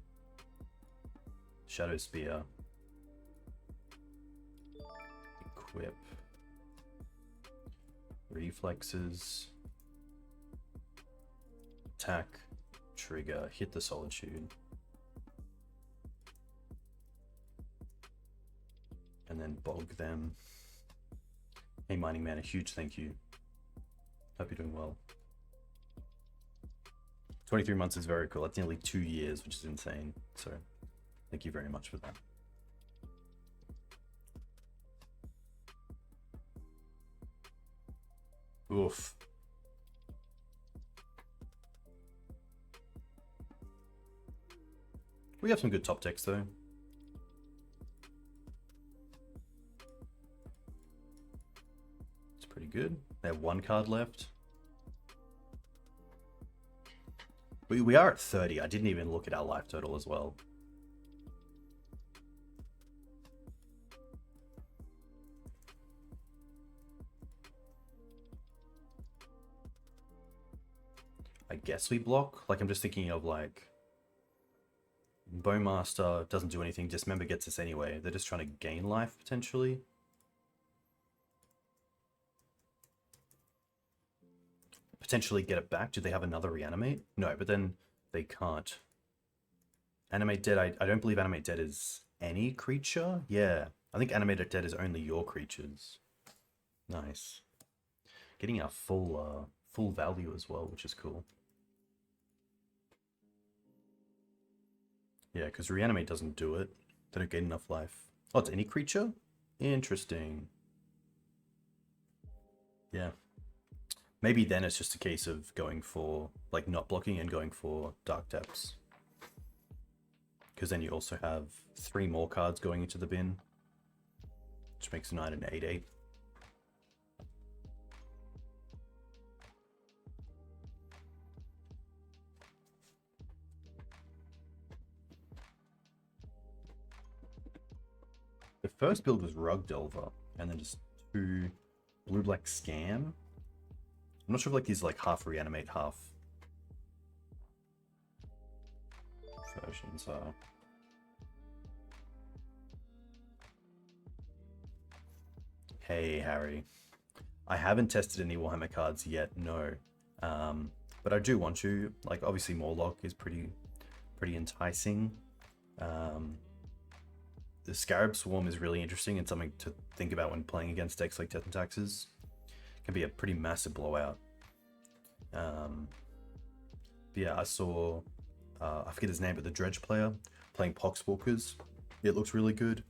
Shadowspear. Equip. Reflexes. Attack. Trigger. Hit the Solitude. And then bog them. Hey, Mining Man, a huge thank you. Hope you're doing well. 23 months is very cool. That's nearly 2 years, which is insane. So, thank you very much for that. Oof. We have some good top decks, though. It's pretty good. They have 1 card left. We are at 30. I didn't even look at our life total as well. I guess we block. Like, I'm just thinking of, like, Bowmaster doesn't do anything. Dismember gets us anyway. They're just trying to gain life, potentially. Potentially get it back. Do they have another reanimate? No, but then they can't. Animate Dead, I don't believe Animate Dead is any creature. Yeah, I think Animated Dead is only your creatures. Nice. Getting our full value as well, which is cool. Yeah, because Reanimate doesn't do it. They don't get enough life. Oh, it's any creature? Interesting. Yeah. Maybe then it's just a case of going for, like, not blocking and going for Dark Depths. Because then you also have 3 more cards going into the bin, which makes 9 and 8/8. The first build was Rug Delver, and then just 2 blue-black Scam. I'm not sure if, like, these like half reanimate, half versions are. Hey, Harry. I haven't tested any Warhammer cards yet, no. But I do want to. Like, obviously Morlock is pretty enticing. The Scarab Swarm is really interesting and something to think about when playing against decks like Death and Taxes. Can be a pretty massive blowout. Yeah, I saw, I forget his name, but the Dredge player playing Poxwalkers. It looks really good.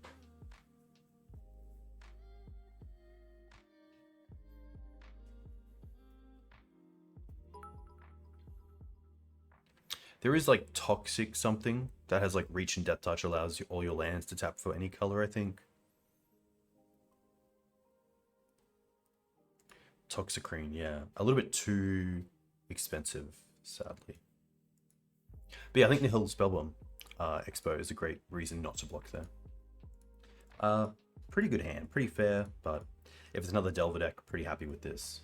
There is like Toxic something that has like Reach and Death Touch, allows all your lands to tap for any color, I think. Toxicrene, yeah. A little bit too expensive, sadly. But yeah, I think Nihil Spellbomb Expo is a great reason not to block there. Pretty good hand, pretty fair, but if it's another Delver deck, pretty happy with this.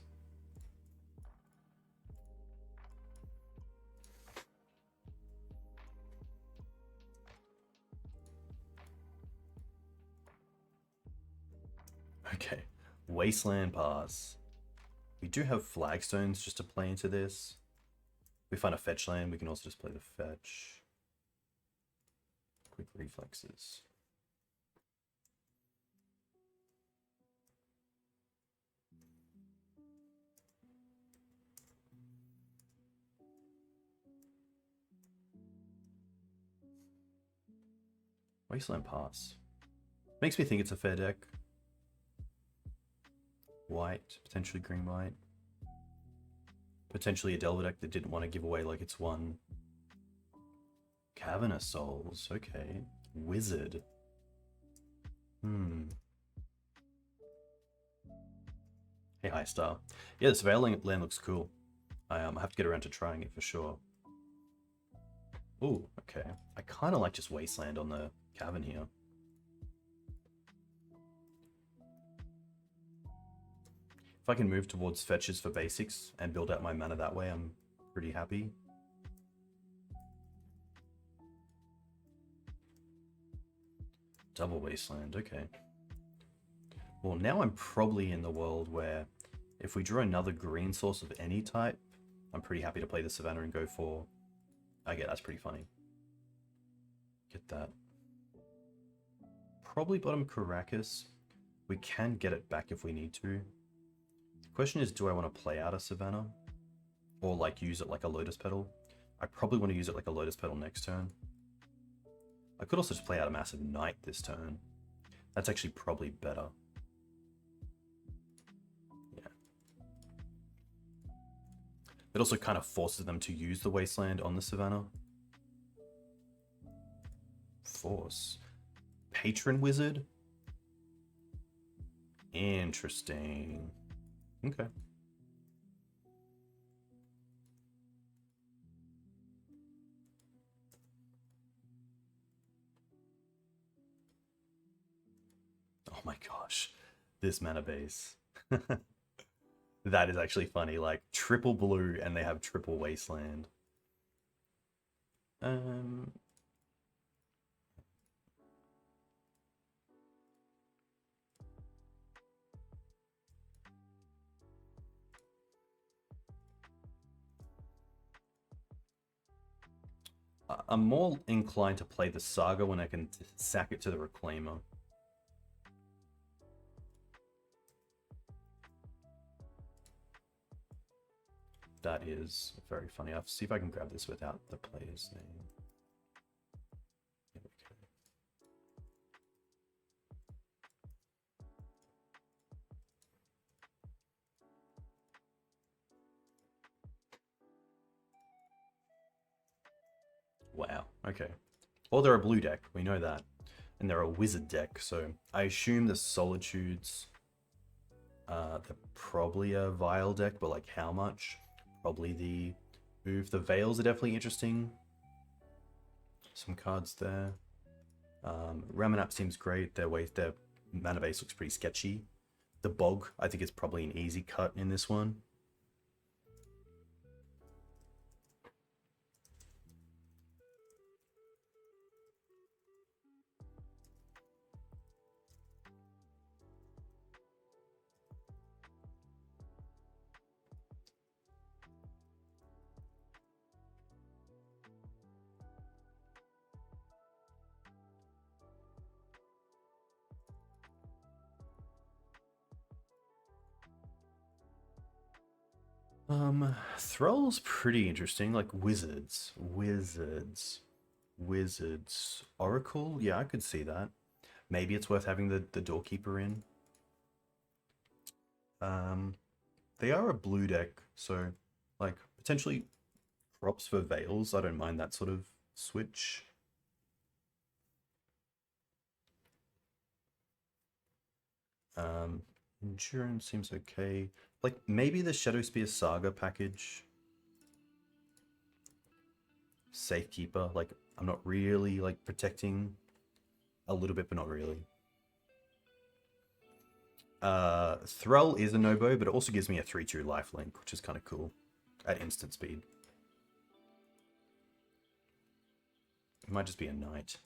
Okay, Wasteland Pass. We do have Flagstones just to play into this. If we find a fetch land, we can also just play the fetch. Quick reflexes. Wasteland Pass. Makes me think it's a fair deck. White, potentially green white. Potentially a Delver deck that didn't want to give away like it's one. Cavernous Souls, okay. Wizard. Hmm. Hey, High Star. Yeah, the surveilling land looks cool. I have to get around to trying it for sure. Ooh, okay. I kind of like just Wasteland on the cavern here. If I can move towards fetches for basics and build out my mana that way, I'm pretty happy. Double Wasteland, okay. Well, now I'm probably in the world where if we draw another green source of any type, I'm pretty happy to play the Savannah and go for... I get that's pretty funny. Get that. Probably bottom Karakas. We can get it back if we need to. The question is, do I want to play out a Savannah? Or like use it like a Lotus Petal? I probably want to use it like a Lotus Petal next turn. I could also just play out a massive Knight this turn. That's actually probably better. Yeah. It also kind of forces them to use the Wasteland on the Savannah. Force. Patron Wizard? Interesting. Okay. Oh my gosh. This mana base. That is actually funny. Like, triple blue and they have triple Wasteland. I'm more inclined to play the Saga when I can sack it to the Reclaimer. That is very funny. I'll see if I can grab this without the player's name. Here we go. Wow, okay. Well, they're a blue deck, we know that. And they're a wizard deck, so I assume the Solitudes, they're probably a Vile deck, but like how much? Probably the Oof. The Veils are definitely interesting. Some cards there. Ramanap seems great. Their mana base looks pretty sketchy. The Bog, I think, is probably an easy cut in this one. Thrall's pretty interesting, like wizards. Oracle? Yeah, I could see that. Maybe it's worth having the Doorkeeper in. They are a blue deck, so like potentially props for Veils. I don't mind that sort of switch. Endurance seems okay. Like maybe the Shadowspear Saga package. Safekeeper, like I'm not really like protecting a little bit, but not really. Thrall is a no-bo, but it also gives me a 3/2 lifelink, which is kind of cool at instant speed. It might just be a knight.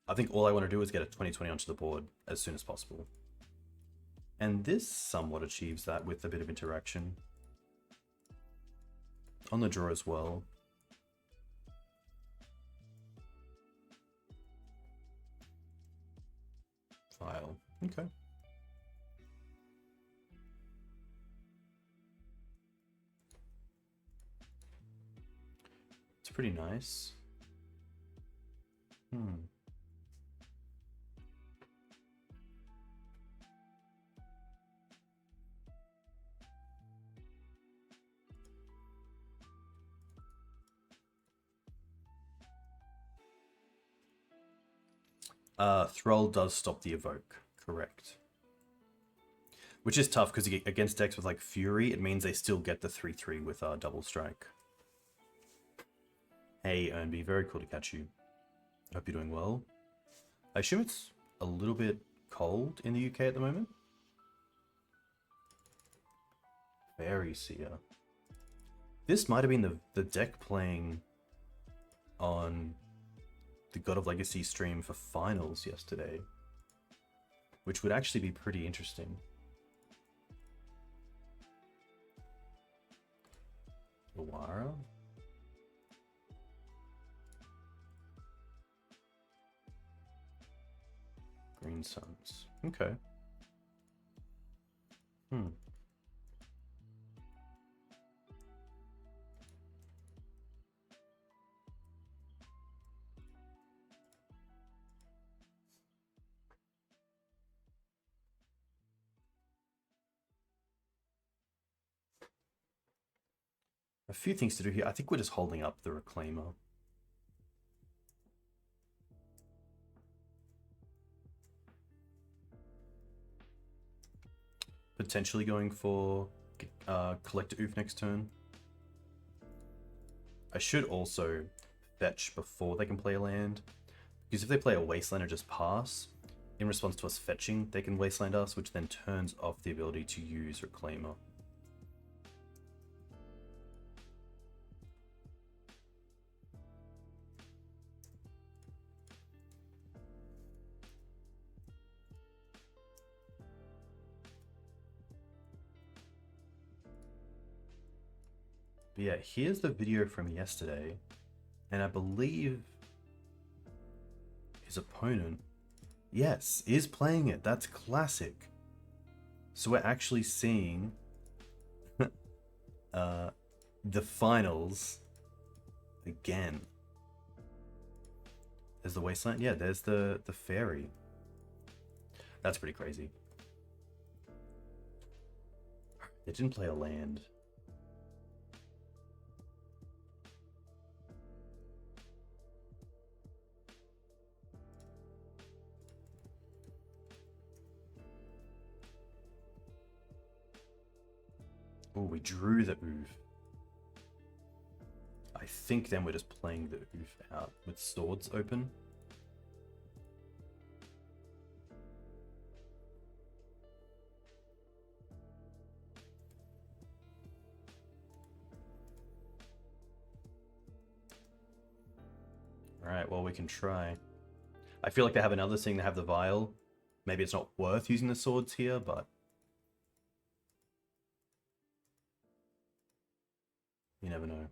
I think all I want to do is get a 20/20 onto the board as soon as possible. And this somewhat achieves that with a bit of interaction. On the draw as well. File. Okay. It's pretty nice. Thrall does stop the evoke, correct. Which is tough because against decks with like Fury, it means they still get the 3/3 with double strike. Hey, Ernby, very cool to catch you. Hope you're doing well. I assume it's a little bit cold in the UK at the moment. Very Seer. This might have been the deck playing on the God of Legacy stream for finals yesterday, which would actually be pretty interesting. Awara? Green Suns. Okay. A few things to do here. I think we're just holding up the Reclaimer. Potentially going for Collector Oof next turn. I should also fetch before they can play a land, because if they play a Wasteland or just pass, in response to us fetching, they can Wasteland us, which then turns off the ability to use Reclaimer. But yeah, here's the video from yesterday, and I believe his opponent, yes, is playing it. That's classic. So we're actually seeing the finals again. There's the Wasteland. Yeah, there's the Fairy. That's pretty crazy. They didn't play a land. Oh, we drew the Oof. I think then we're just playing the Oof out with swords open. Alright, well we can try. I feel like they have another thing, they have the Vial. Maybe it's not worth using the swords here, but you never know.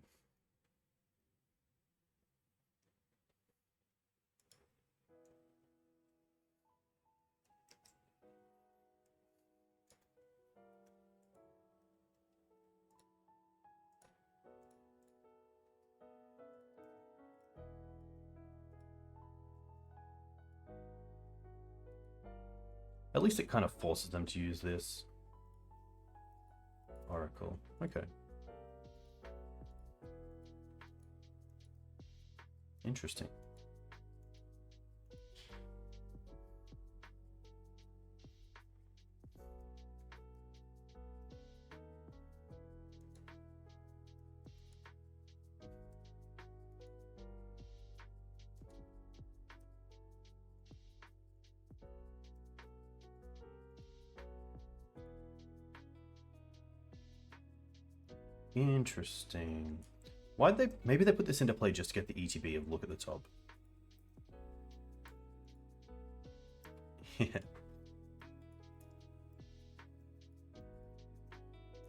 At least it kind of forces them to use this. Oracle. Okay. Interesting. Interesting. Why'd they... Maybe they put this into play just to get the ETB of look at the top. Yeah.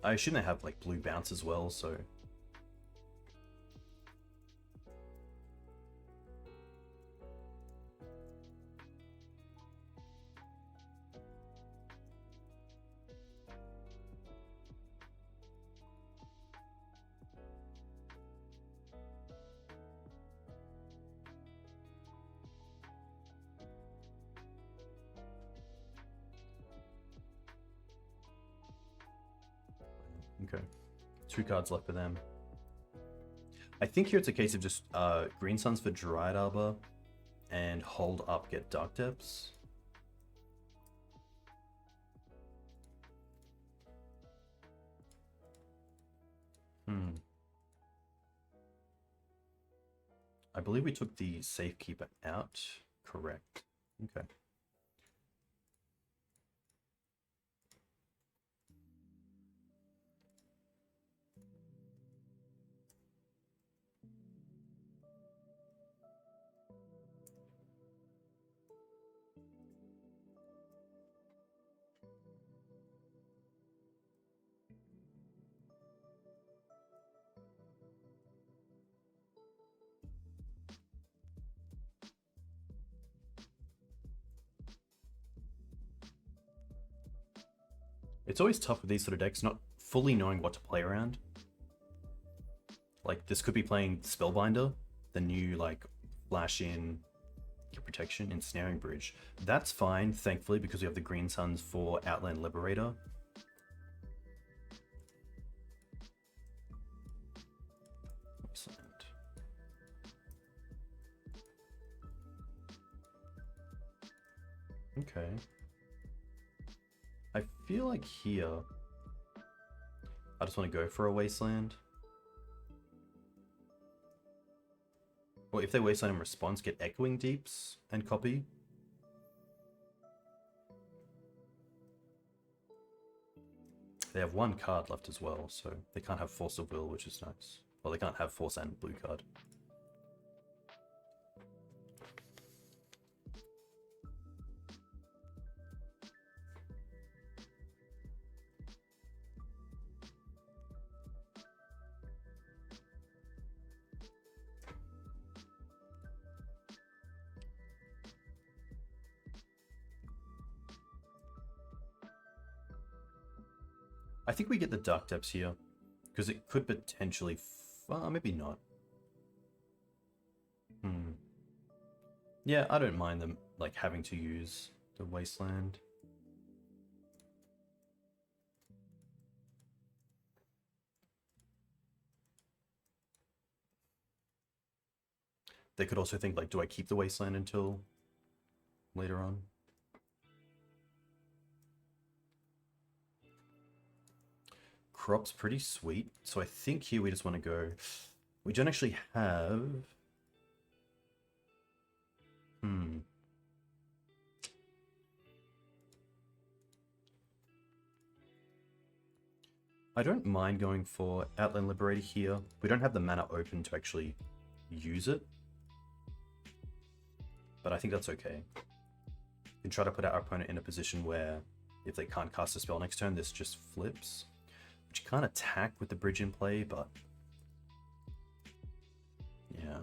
I assume they have like blue bounce as well, so... Okay. 2 cards left for them. I think here it's a case of just Green Suns for Dryad Arbor, and hold up, get Dark Depths. I believe we took the Safekeeper out. Correct. Okay. It's always tough with these sort of decks, not fully knowing what to play around. Like, this could be playing Spellbinder, the new, like, flash in, get protection, ensnaring bridge. That's fine, thankfully, because we have the Green Suns for Outland Liberator. Wasteland. Okay. I feel like here, I just want to go for a Wasteland. Or if they Wasteland in response, get Echoing Deeps and copy. They have one card left as well, so they can't have Force of Will, which is nice. Well, they can't have Force and blue card. I think we get the Dark Depths here, because it could potentially... maybe not. Yeah, I don't mind them, like, having to use the Wasteland. They could also think, like, do I keep the Wasteland until later on? Crop's pretty sweet, so I think here we just want to go... We don't actually have... I don't mind going for Outland Liberator here. We don't have the mana open to actually use it, but I think that's okay. We can try to put our opponent in a position where if they can't cast a spell next turn, this just flips. Which you can't attack with the bridge in play, but yeah.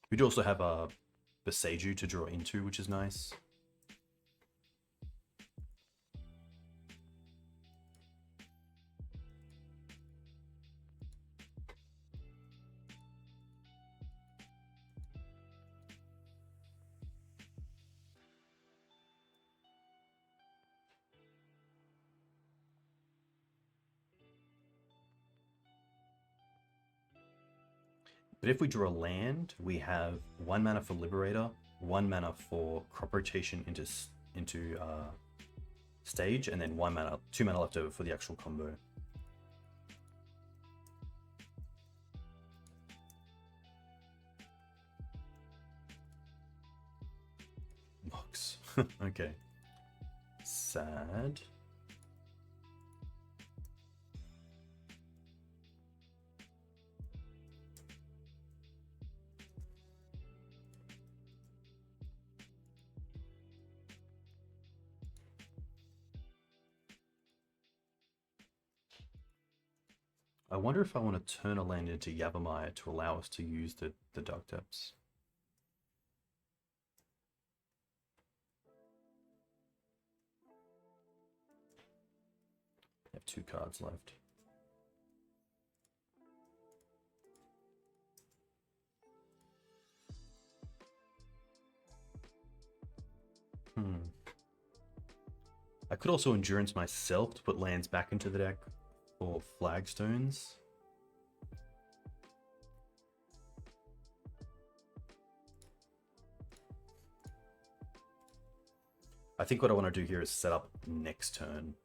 We do also have a Boseiju to draw into, which is nice. But if we draw land, we have 1 mana for Liberator, 1 mana for Crop Rotation into stage, and then 2 mana left over for the actual combo. Mox. Okay. Sad. I wonder if I want to turn a land into Yavimaya to allow us to use the Dark Depths. I have 2 cards left. I could also Endurance myself to put lands back into the deck for Flagstones. I think what I want to do here is set up next turn.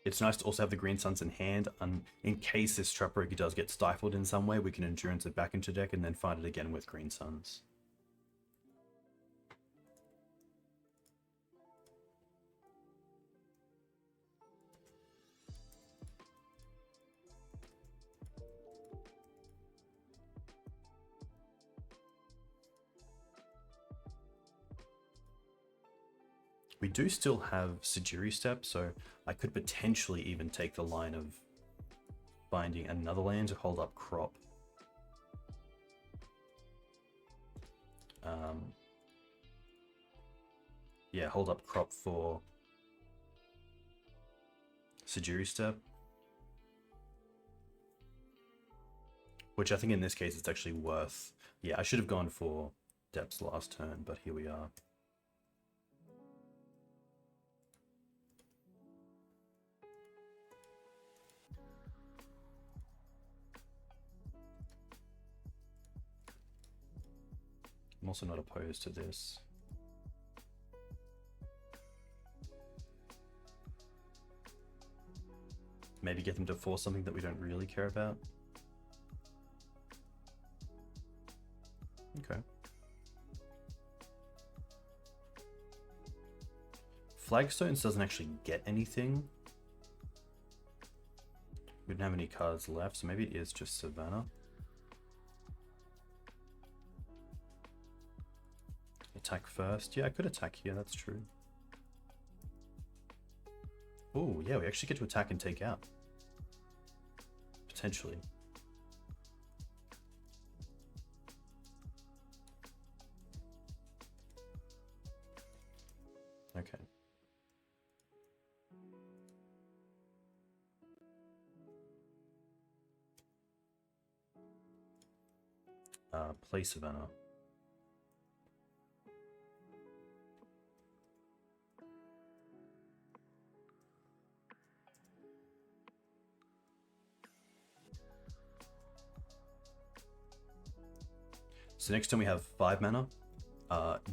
It's nice to also have the Green Suns in hand, and in case this Trap Breaker does get stifled in some way, we can Endurance it back into deck and then fight it again with Green Suns. We do still have Sejiri Steppe, so I could potentially even take the line of finding another land to hold up crop. Yeah, hold up crop for Sejiri Steppe. Which I think in this case it's actually worth. Yeah, I should have gone for Depths last turn, but here we are. I'm also not opposed to this. Maybe get them to force something that we don't really care about. Okay. Flagstones doesn't actually get anything. We don't have any cards left, so maybe it is just Savannah. Attack first. Yeah, I could attack here, that's true. Oh, yeah, we actually get to attack and take out. Potentially. Okay. Play Savannah. So next turn we have 5 mana,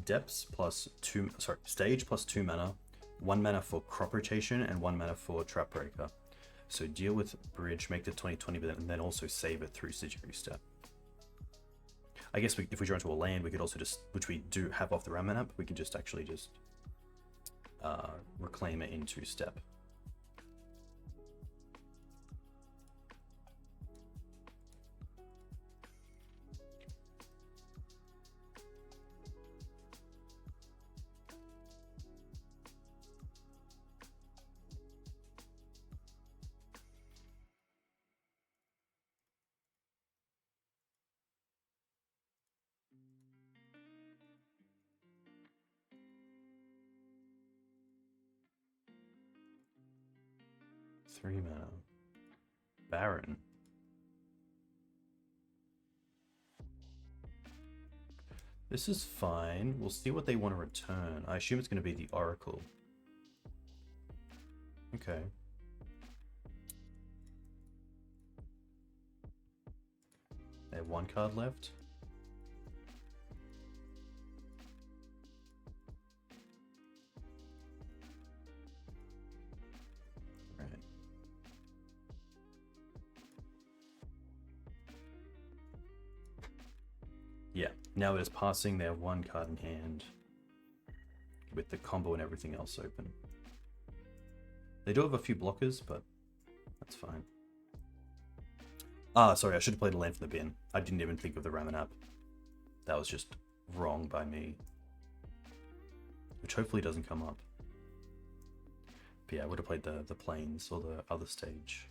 Depths plus 2, sorry, Stage plus 2 mana, 1 mana for Crop Rotation and 1 mana for Trap Breaker. So deal with Bridge, make the 20/20, and then also save it through Sejiri Steppe. I guess if we draw into a land, we could also just, which we do have off the Raman app, we can just actually just Reclaim it into Steppe. Three mana. Baron. This is fine. We'll see what they want to return. I assume it's going to be the Oracle. Okay. They have 1 card left. Yeah, now it is passing. They have 1 card in hand with the combo and everything else open. They do have a few blockers, but that's fine. Ah, sorry, I should have played a land from the bin. I didn't even think of the Raman app. That was just wrong by me. Which hopefully doesn't come up. But yeah, I would have played the plains or the other stage.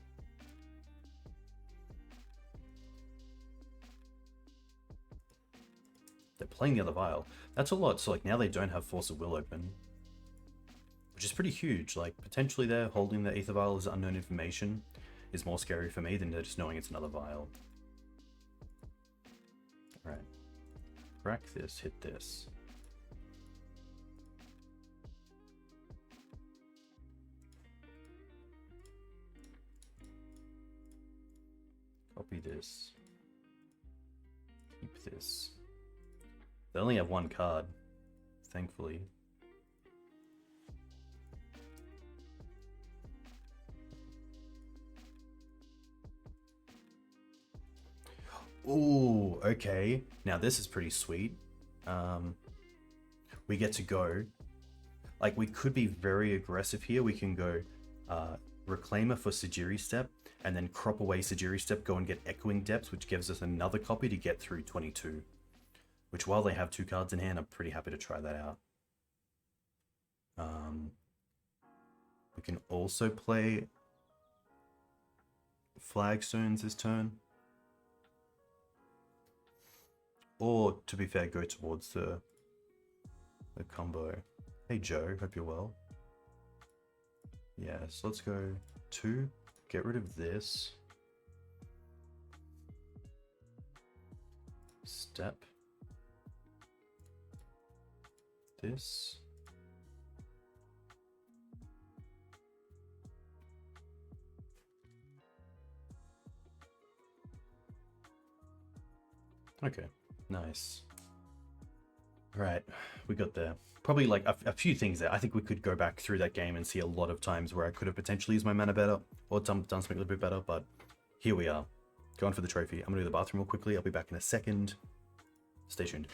They're playing the other vial. That's a lot. So like now they don't have Force of Will open, which is pretty huge. Like potentially they're holding the Aether Vial as unknown information is more scary for me than just knowing it's another vial. All right, crack this, hit this. Copy this. Keep this. They only have one card, thankfully. Ooh, okay. Now this is pretty sweet. We get to go. Like, we could be very aggressive here. We can go Reclaimer for Sejiri Steppe, and then crop away Sejiri Steppe, go and get Echoing Depths, which gives us another copy to get through 22. Which, while they have 2 cards in hand, I'm pretty happy to try that out. We can also play Flagstones this turn. Or, to be fair, go towards the combo. Hey Joe, hope you're well. Yeah, so let's go 2, get rid of this. Step. This. Okay, nice. Right, we got there. Probably like a few things there. I think we could go back through that game and see a lot of times where I could have potentially used my mana better or done something a little bit better, but here we are. Going for the trophy. I'm gonna do the bathroom real quickly. I'll be back in a second. Stay tuned.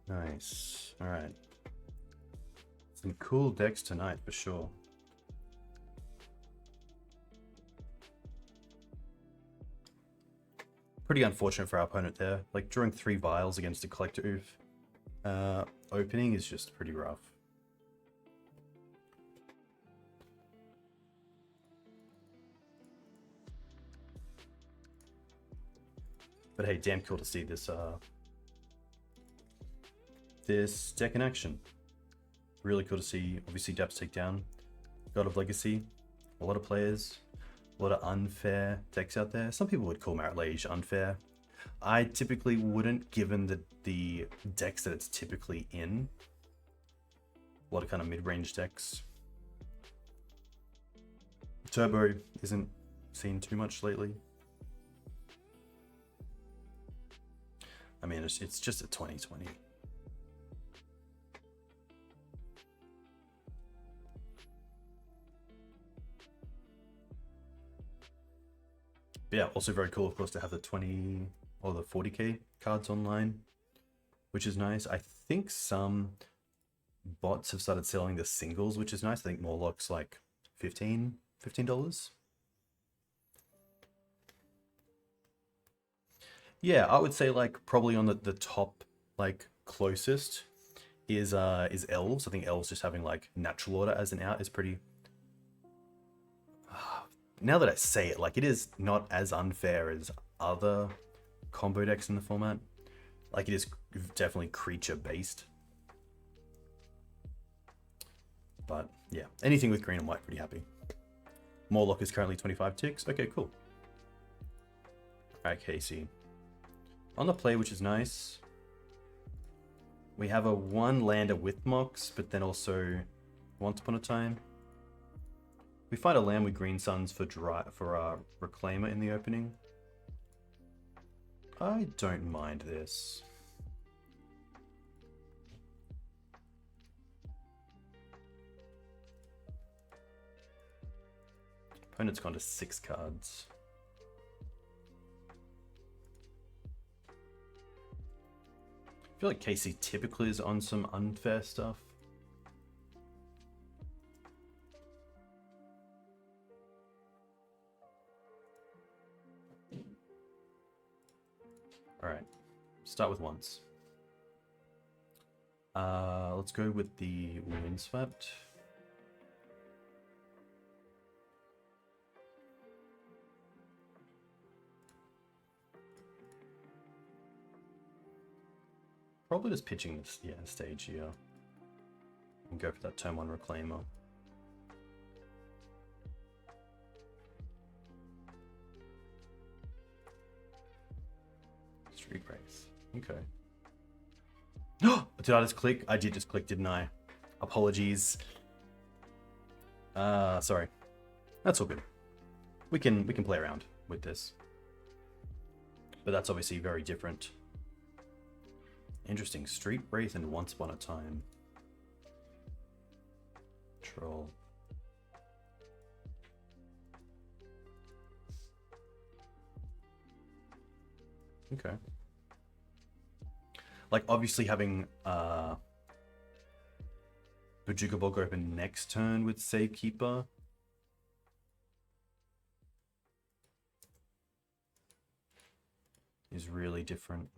Nice. All right. Some cool decks tonight for sure. Pretty unfortunate for our opponent there. Like drawing 3 vials against a collective opening is just pretty rough. But hey, damn cool to see this this deck in action. Really cool to see. Obviously, Depths take down. God of Legacy. A lot of players, a lot of unfair decks out there. Some people would call Marit Lage unfair. I typically wouldn't, given the decks that it's typically in. A lot of kind of mid-range decks. Turbo isn't seen too much lately. I mean, it's just a 2020. But yeah, also very cool, of course, to have the 20 or the 40k cards online, which is nice. I think some bots have started selling the singles, which is nice. I think Morlock's like $15. Yeah, I would say like probably on the top, like closest is Elves. I think Elves just having like Natural Order as an out is pretty. Now that I say it, like it is not as unfair as other combo decks in the format. Like it is definitely creature based. But yeah, anything with green and white, pretty happy. Morlock is currently 25 ticks. Okay, cool. Alright, Casey. On the play, which is nice. We have a 1-lander with Mox, but then also Once Upon a Time. We find a land with Green Suns for Reclaimer in the opening. I don't mind this. Opponent's gone to 6 cards. I feel like Casey typically is on some unfair stuff. Alright, start with once. Let's go with the Windswept. Probably just pitching this, stage here. And go for that turn 1 Reclaimer. Street Race. Okay. Did I just click? I did just click, didn't I? Apologies. Sorry. That's all good. We can play around with this. But that's obviously very different. Interesting. Street Wraith and Once Upon a Time. Troll. Okay. Like, obviously having Bojuka Bog open next turn with Safekeeper. Is really different.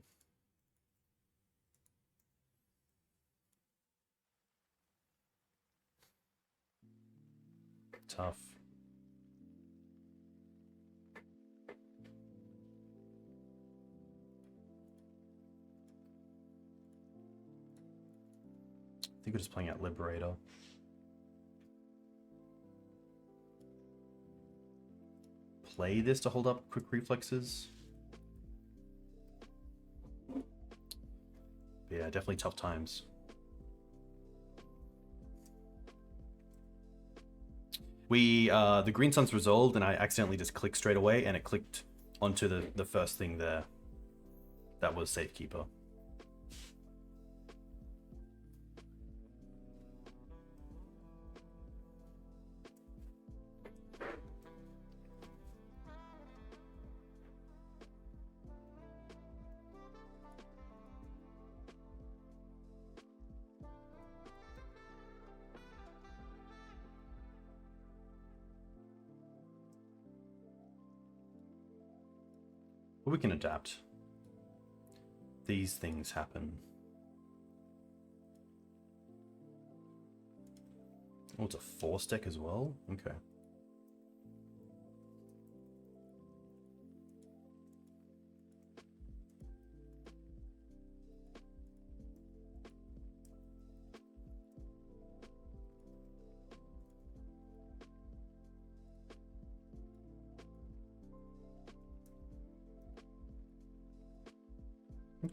Tough. I think we're just playing out Liberator. Play this to hold up quick reflexes. But yeah, definitely tough times. The Green Sun's resolved and I accidentally just clicked straight away and it clicked onto the first thing there. That was Safekeeper. But we can adapt. These things happen. Oh, it's a force deck as well? Okay.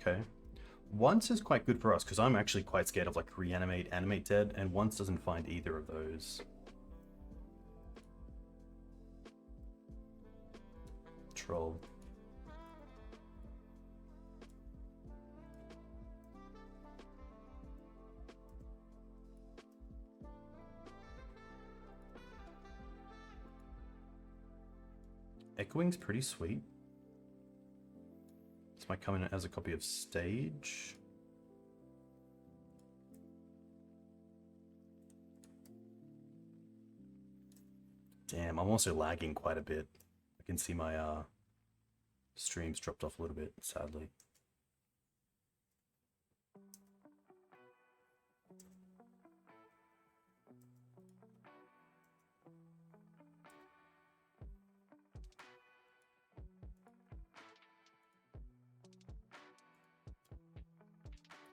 Okay. Once is quite good for us, because I'm actually quite scared of like reanimate, animate dead, and once doesn't find either of those. Troll. Echoing's pretty sweet. This might come in as a copy of Stage. Damn, I'm also lagging quite a bit. I can see my streams dropped off a little bit, sadly.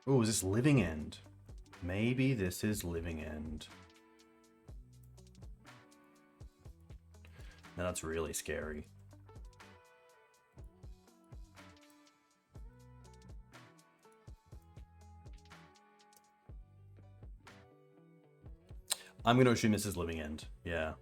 Oh, is this Living End? Maybe this is Living End. Now that's really scary. I'm going to assume this is Living End. Yeah.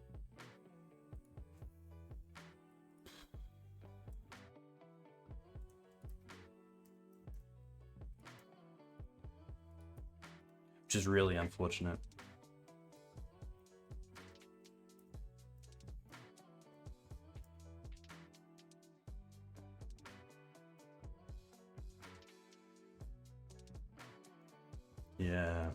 Which is really unfortunate. Yeah.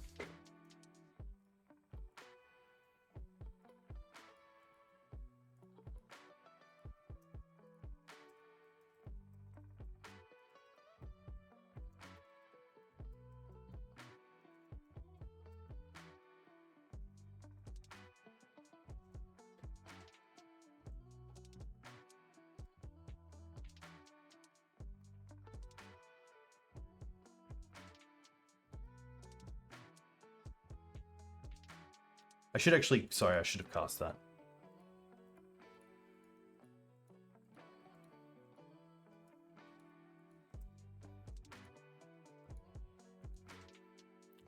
I should actually, sorry, I should have cast that.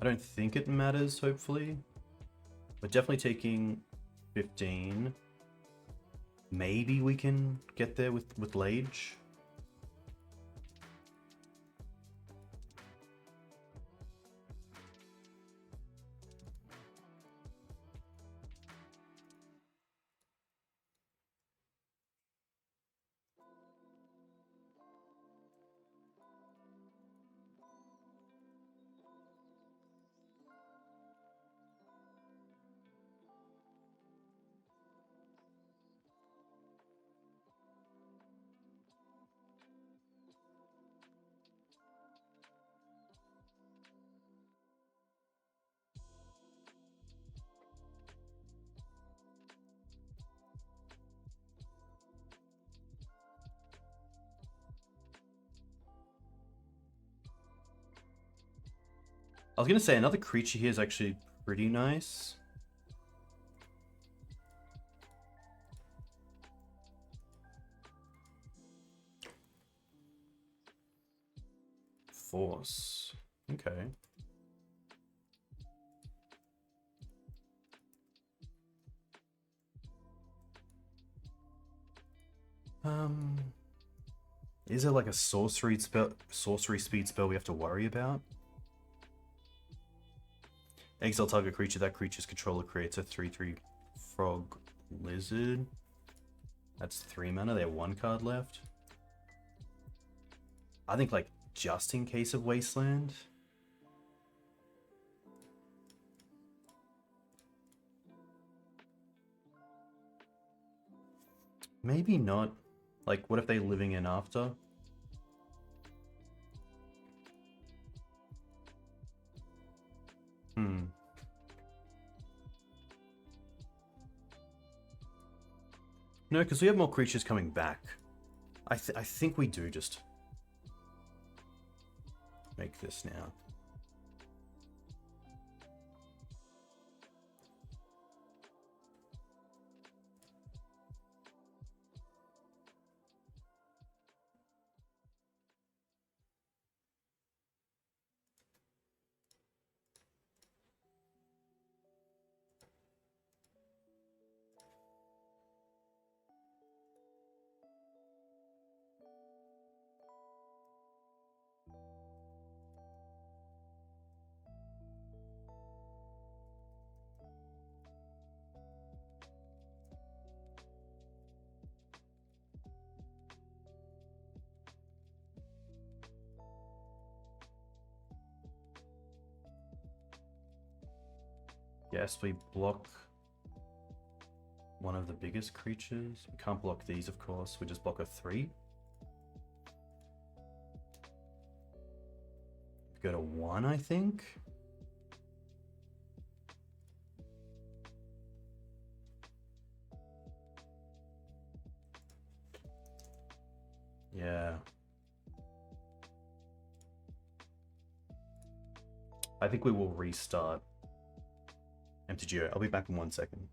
I don't think it matters, hopefully. We're definitely taking 15. Maybe we can get there with Lage. I was going to say, another creature here is actually pretty nice. Force. Okay. Is there like a sorcery speed spell we have to worry about? Exile target creature. That creature's controller creates a 3/3 frog lizard. That's 3 mana. They have 1 card left. I think like just in case of Wasteland. Maybe not. Like, what if they living in after? No, because we have more creatures coming back. I think we do just make this now. Yes, we block one of the biggest creatures. We can't block these, of course. We just block a 3. Go to 1, I think. Yeah. I think we will restart MTGO. I'll be back in 1 second.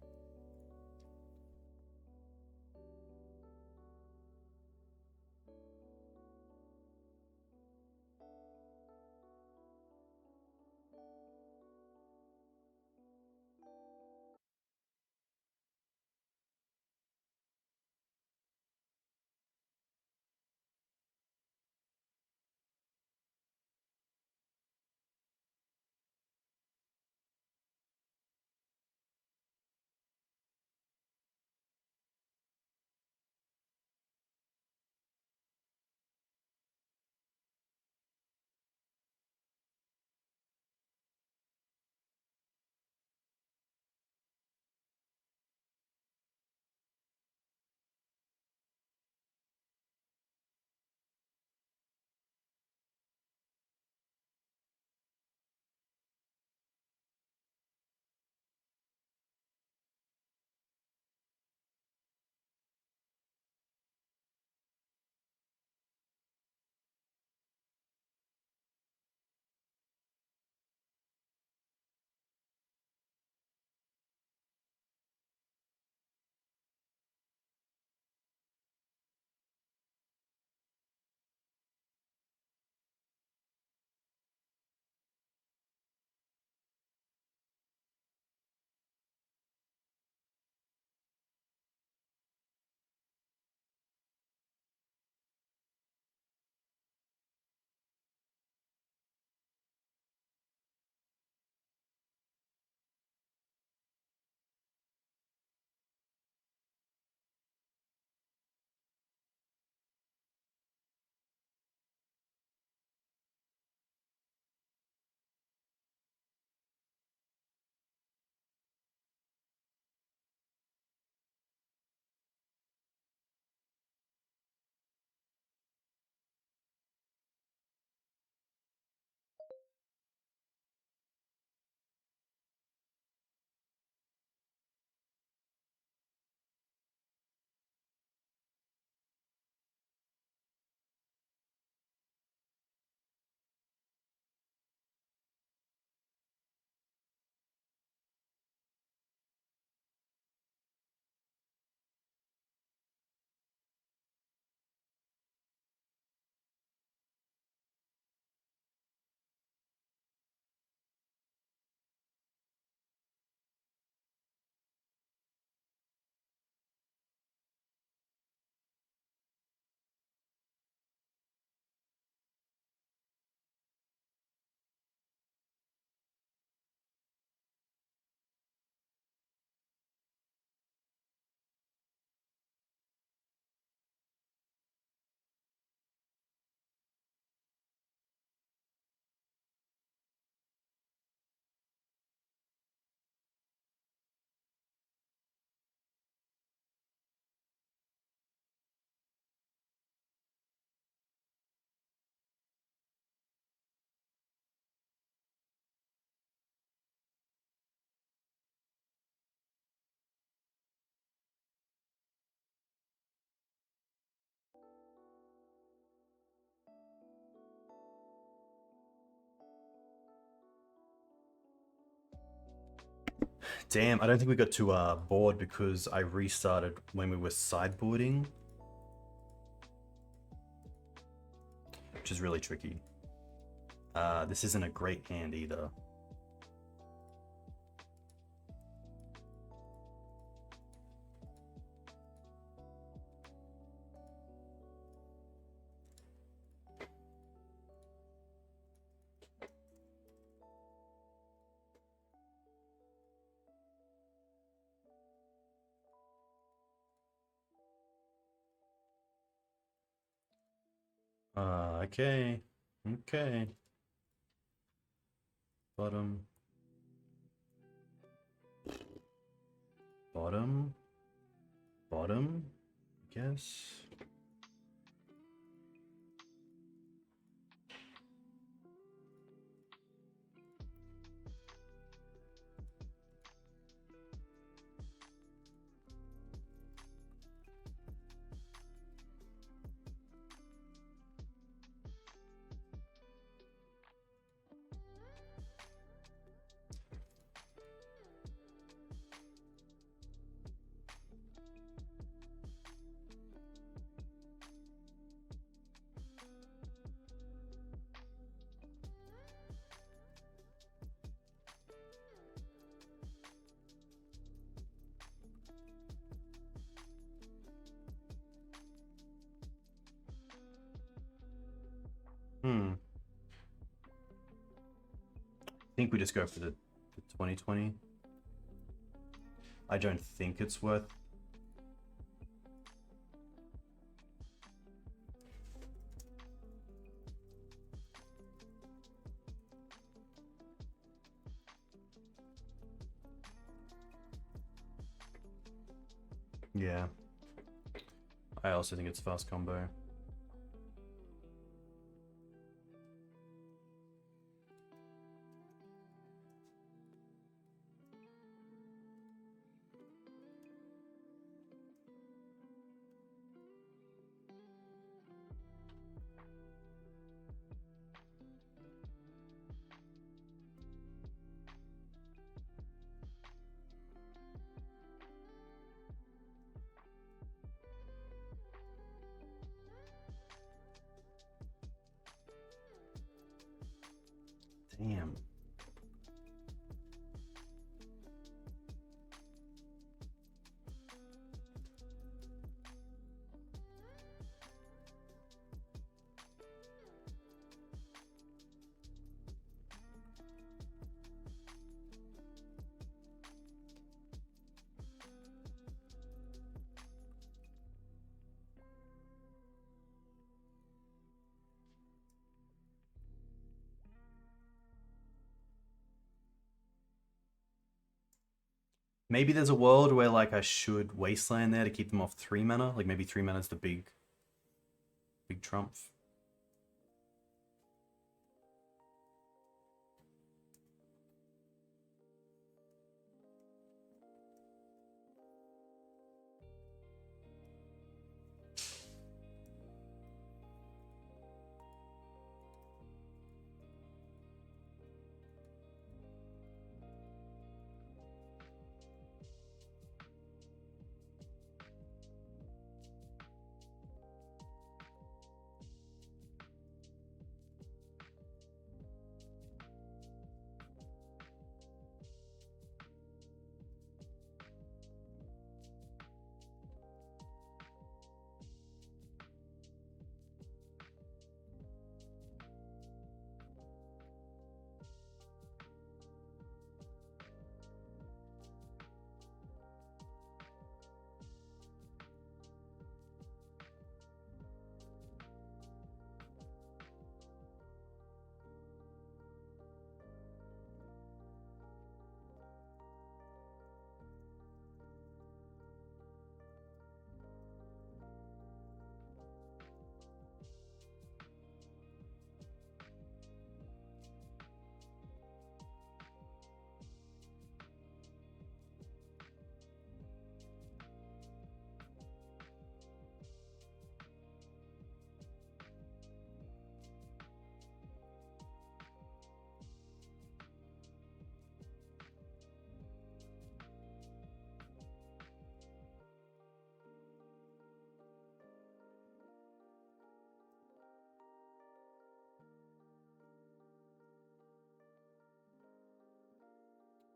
Damn, I don't think we got to board because I restarted when we were sideboarding, which is really tricky. This isn't a great hand either. Okay. Okay. Bottom. Bottom, I guess. I think we just go for the 2020. I don't think it's worth. Yeah. I also think it's fast combo. Damn. Maybe there's a world where like I should Wasteland there to keep them off 3 mana. Like maybe 3 mana is the big trump.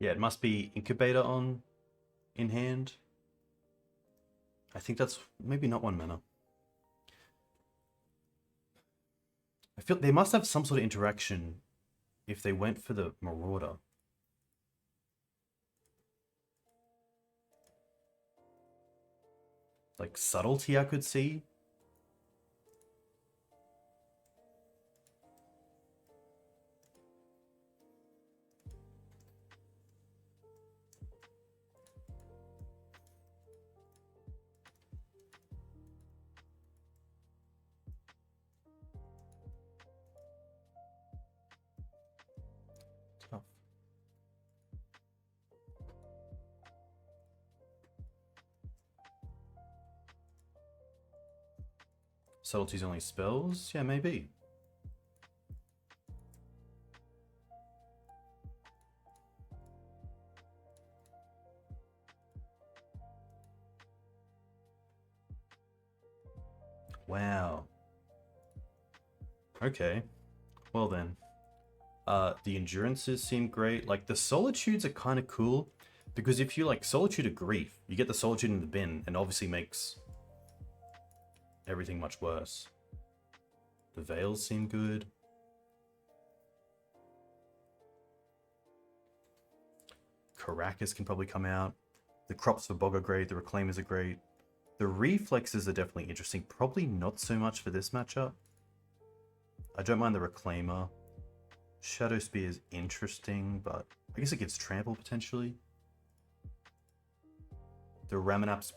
Yeah, it must be Incubator on in hand. I think that's maybe not 1 mana. I feel they must have some sort of interaction if they went for the Marauder. Like subtlety I could see. Subtleties only spells? Yeah, maybe. Wow. Okay. Well then. The endurances seem great. Like, the solitudes are kind of cool. Because if you, like, Solitude of Grief, you get the Solitude in the bin, and obviously makes everything much worse. The Veils seem good. Karakas can probably come out. The Crops for Bog are great. The Reclaimers are great. The Reflexes are definitely interesting. Probably not so much for this matchup. I don't mind the Reclaimer. Shadowspear is interesting, but I guess it gets Trample potentially. The Ramanap's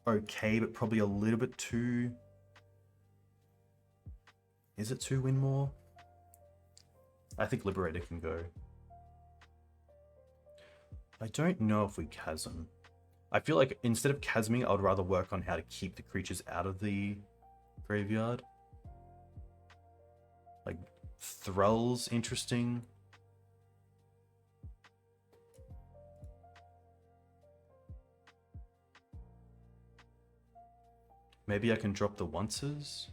okay, but probably a little bit too... Is it too win more? I think Liberator can go. I don't know if we Chasm. I feel like instead of Chasming, I would rather work on how to keep the creatures out of the graveyard. Like, Thrall's interesting. Maybe I can drop the onces.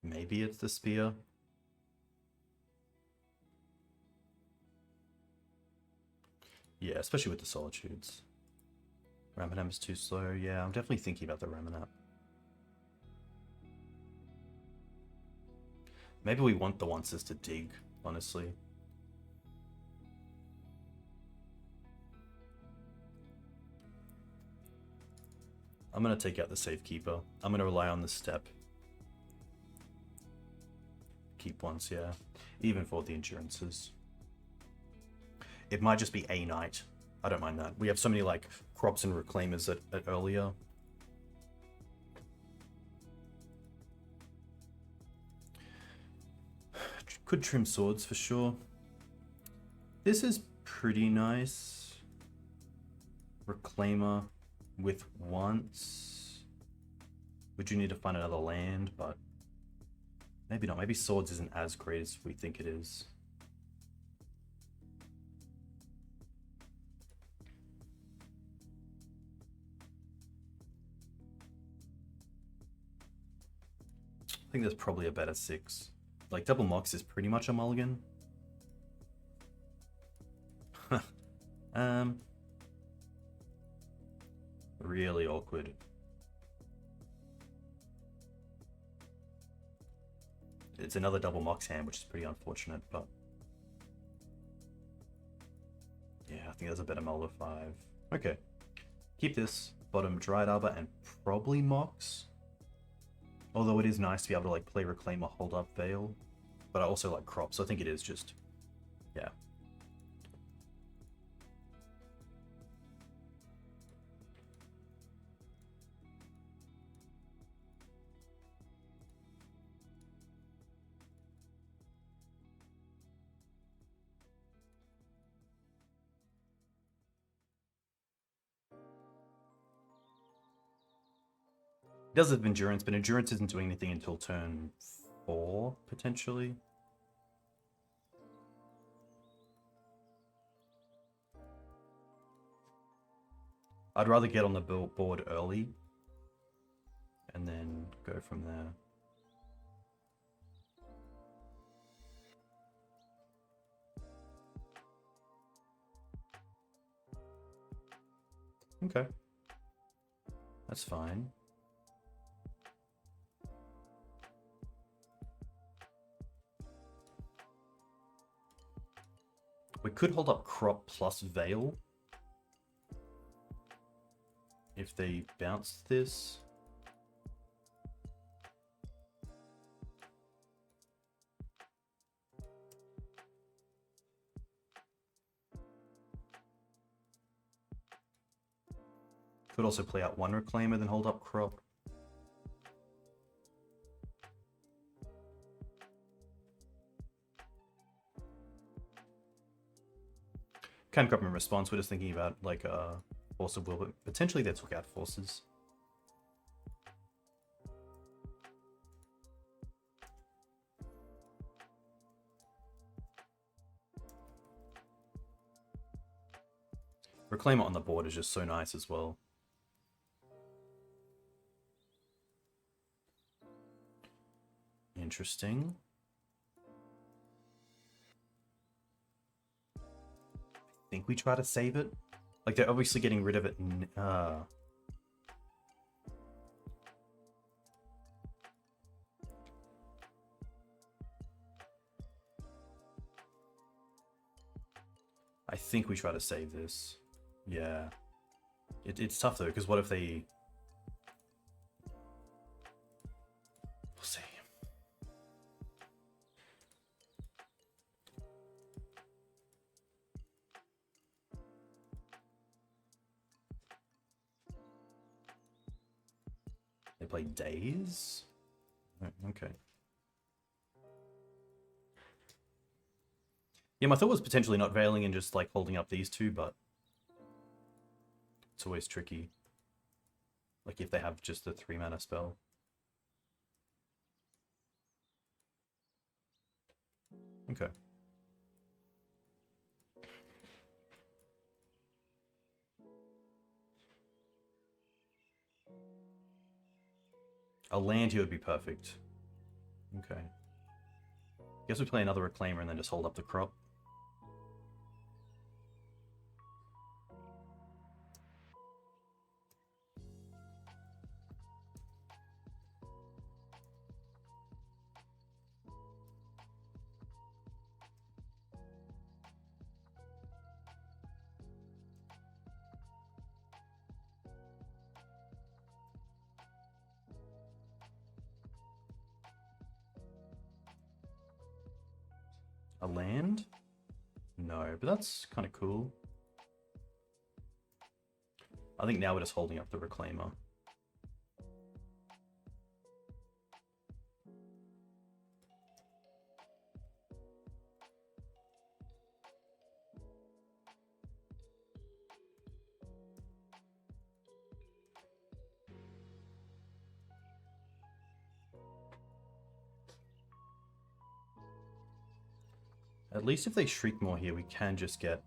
Maybe it's the spear. Yeah, especially with the solitudes. Ramanap is too slow. Yeah, I'm definitely thinking about the Ramanap. Maybe we want the onces to dig, honestly. I'm going to take out the Safekeeper. I'm going to rely on the Step. Keep once, yeah. Even for the endurances. It might just be a night. I don't mind that. We have so many like Crops and Reclaimers at earlier. Could trim swords for sure. This is pretty nice. Reclaimer with once. We do need to find another land, but maybe not. Maybe swords isn't as great as we think it is. I think there's probably a better 6. Like, double Mox is pretty much a mulligan. Really awkward. It's another double Mox hand, which is pretty unfortunate, but... yeah, I think there's a better mull of 5. Okay. Keep this. Bottom Dryad Arbor and probably Mox. Although it is nice to be able to like play Reclaimer, hold up Veil. But I also like Crop, so I think it is just... yeah. It does have Endurance, but Endurance isn't doing anything until turn 4, potentially. I'd rather get on the board early and then go from there. Okay. That's fine. We could hold up Crop plus Veil if they bounce this. Could also play out one Reclaimer, then hold up Crop. Can't grab in response. We're just thinking about like Force of Will, but potentially they took out forces. Reclaimer on the board is just so nice as well. Interesting. I think we try to save it. Like, they're obviously getting rid of it. I think we try to save this. Yeah. It's tough, though, because what if they... We'll see. They play Days? Okay. Yeah, my thought was potentially not veiling and just, like, holding up these two, but... It's always tricky. Like, if they have just the 3-mana spell. Okay. A land here would be perfect. Okay. Guess we play another Reclaimer and then just hold up the crop. A land? No, but that's kind of cool. I think now we're just holding up the Reclaimer. At least if they shriek more here, we can just get...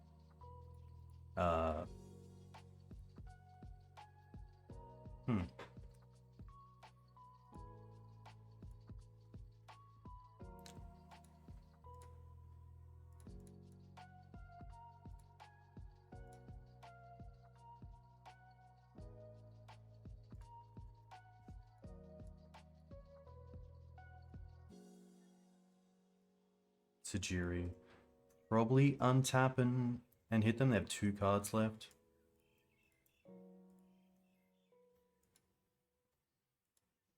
Sejiri. Probably untap and hit them. They have 2 cards left.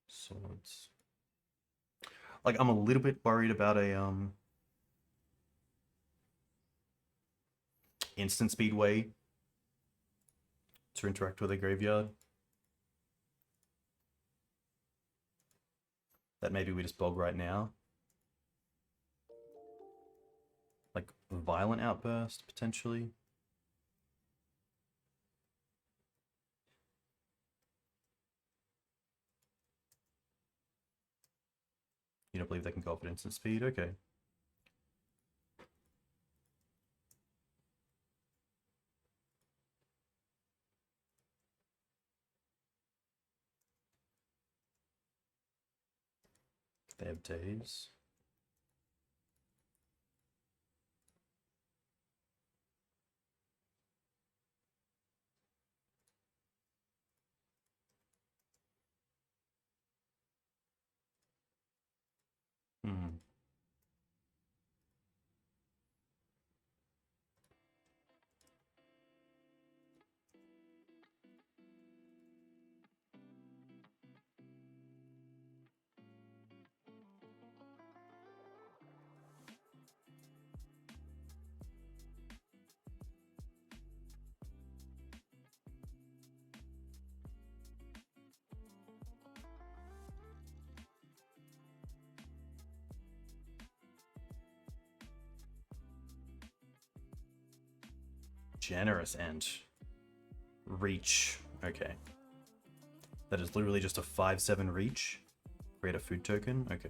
Swords. Like, I'm a little bit worried about a instant speed way to interact with a graveyard. That maybe we just bog right now. Like, Violent Outburst, potentially. You don't believe they can go off at instant speed? Okay. They have Days. Hmm. Generous and reach. Okay. That is literally just a 5/7 reach. Create a food token. Okay.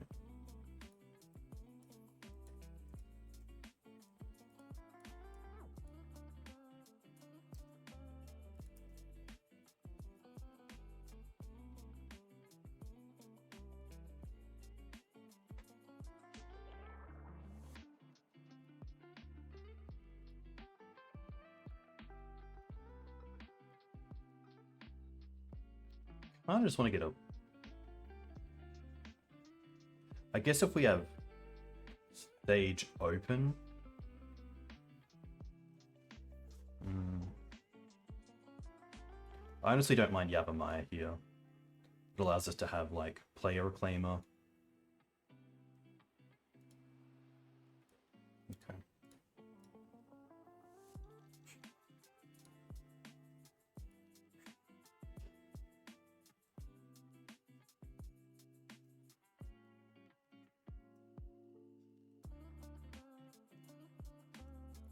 I just want to get a... I guess if we have stage open... I honestly don't mind Yavimaya here. It allows us to have, like, player reclaimer. Okay.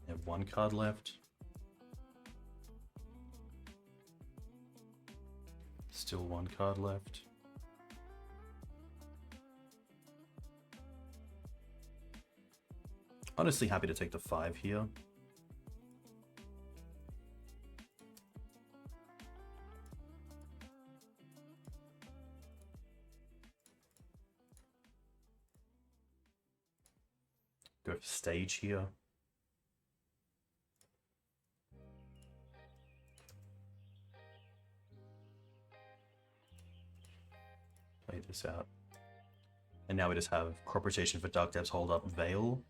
We have one card left. Still one card left. Honestly, happy to take the 5 here. Go for stage here. Play this out. And now we just have crop rotation for Dark Depths, hold up, Veil.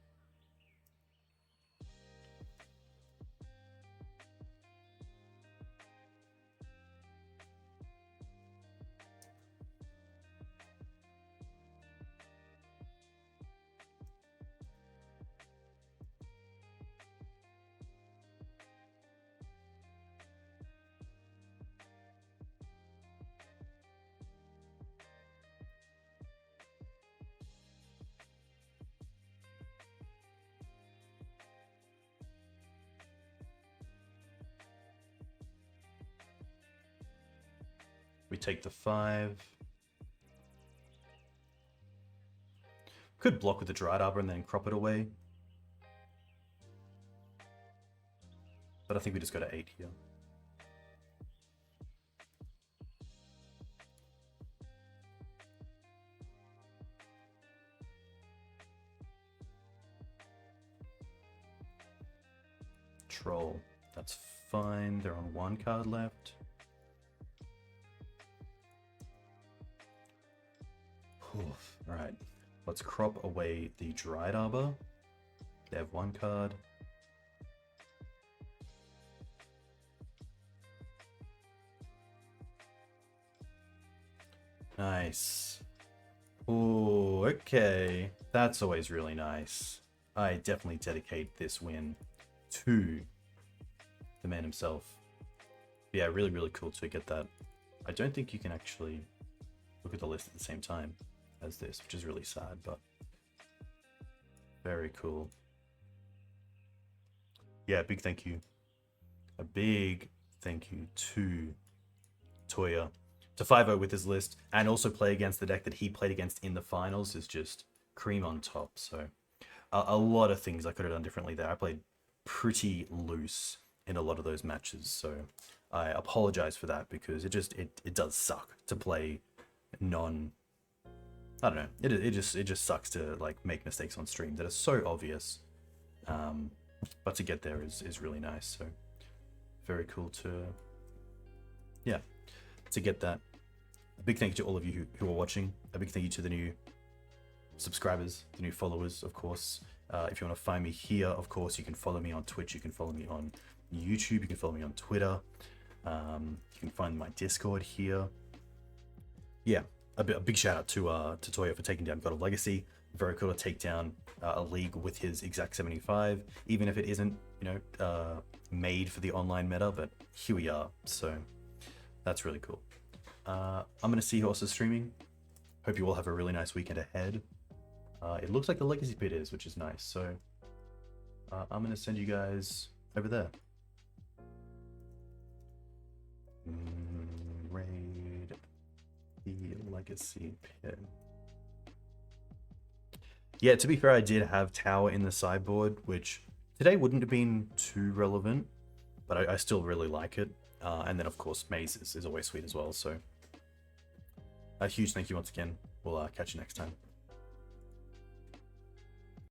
We take the 5. Could block with the Dryad Arbor and then crop it away. But I think we just go to 8 here. Troll. That's fine. They're on 1 card left. Alright, let's crop away the Dryad Arbor. They have 1 card. Nice. Oh, okay. That's always really nice. I definitely dedicate this win to the man himself. But yeah, really, really cool to get that. I don't think you can actually look at the list at the same time as this, which is really sad, but very cool. Yeah, big thank you. A big thank you to Toya. To 5-0 with his list, and also play against the deck that he played against in the finals is just cream on top. So a lot of things I could have done differently there. I played pretty loose in a lot of those matches, so I apologize for that, because it does suck to play I don't know. It just sucks to like make mistakes on stream that are so obvious. But to get there is really nice. So very cool to get that. A big thank you to all of you who are watching. A big thank you to the new subscribers, the new followers, of course. If you want to find me here, of course, you can follow me on Twitch. You can follow me on YouTube. You can follow me on Twitter. You can find my Discord here. Yeah. A big shout out to Toya for taking down God of Legacy. Very cool to take down a league with his exact 75, even if it isn't, made for the online meta, but here we are. So that's really cool. I'm going to see who else is streaming. Hope you all have a really nice weekend ahead. It looks like the Legacy Pit is, which is nice. So I'm going to send you guys over there. Legacy Pit. Yeah, to be fair, I did have Tower in the sideboard, which today wouldn't have been too relevant, but I still really like it. And then, of course, Maze is always sweet as well. So a huge thank you once again. We'll catch you next time.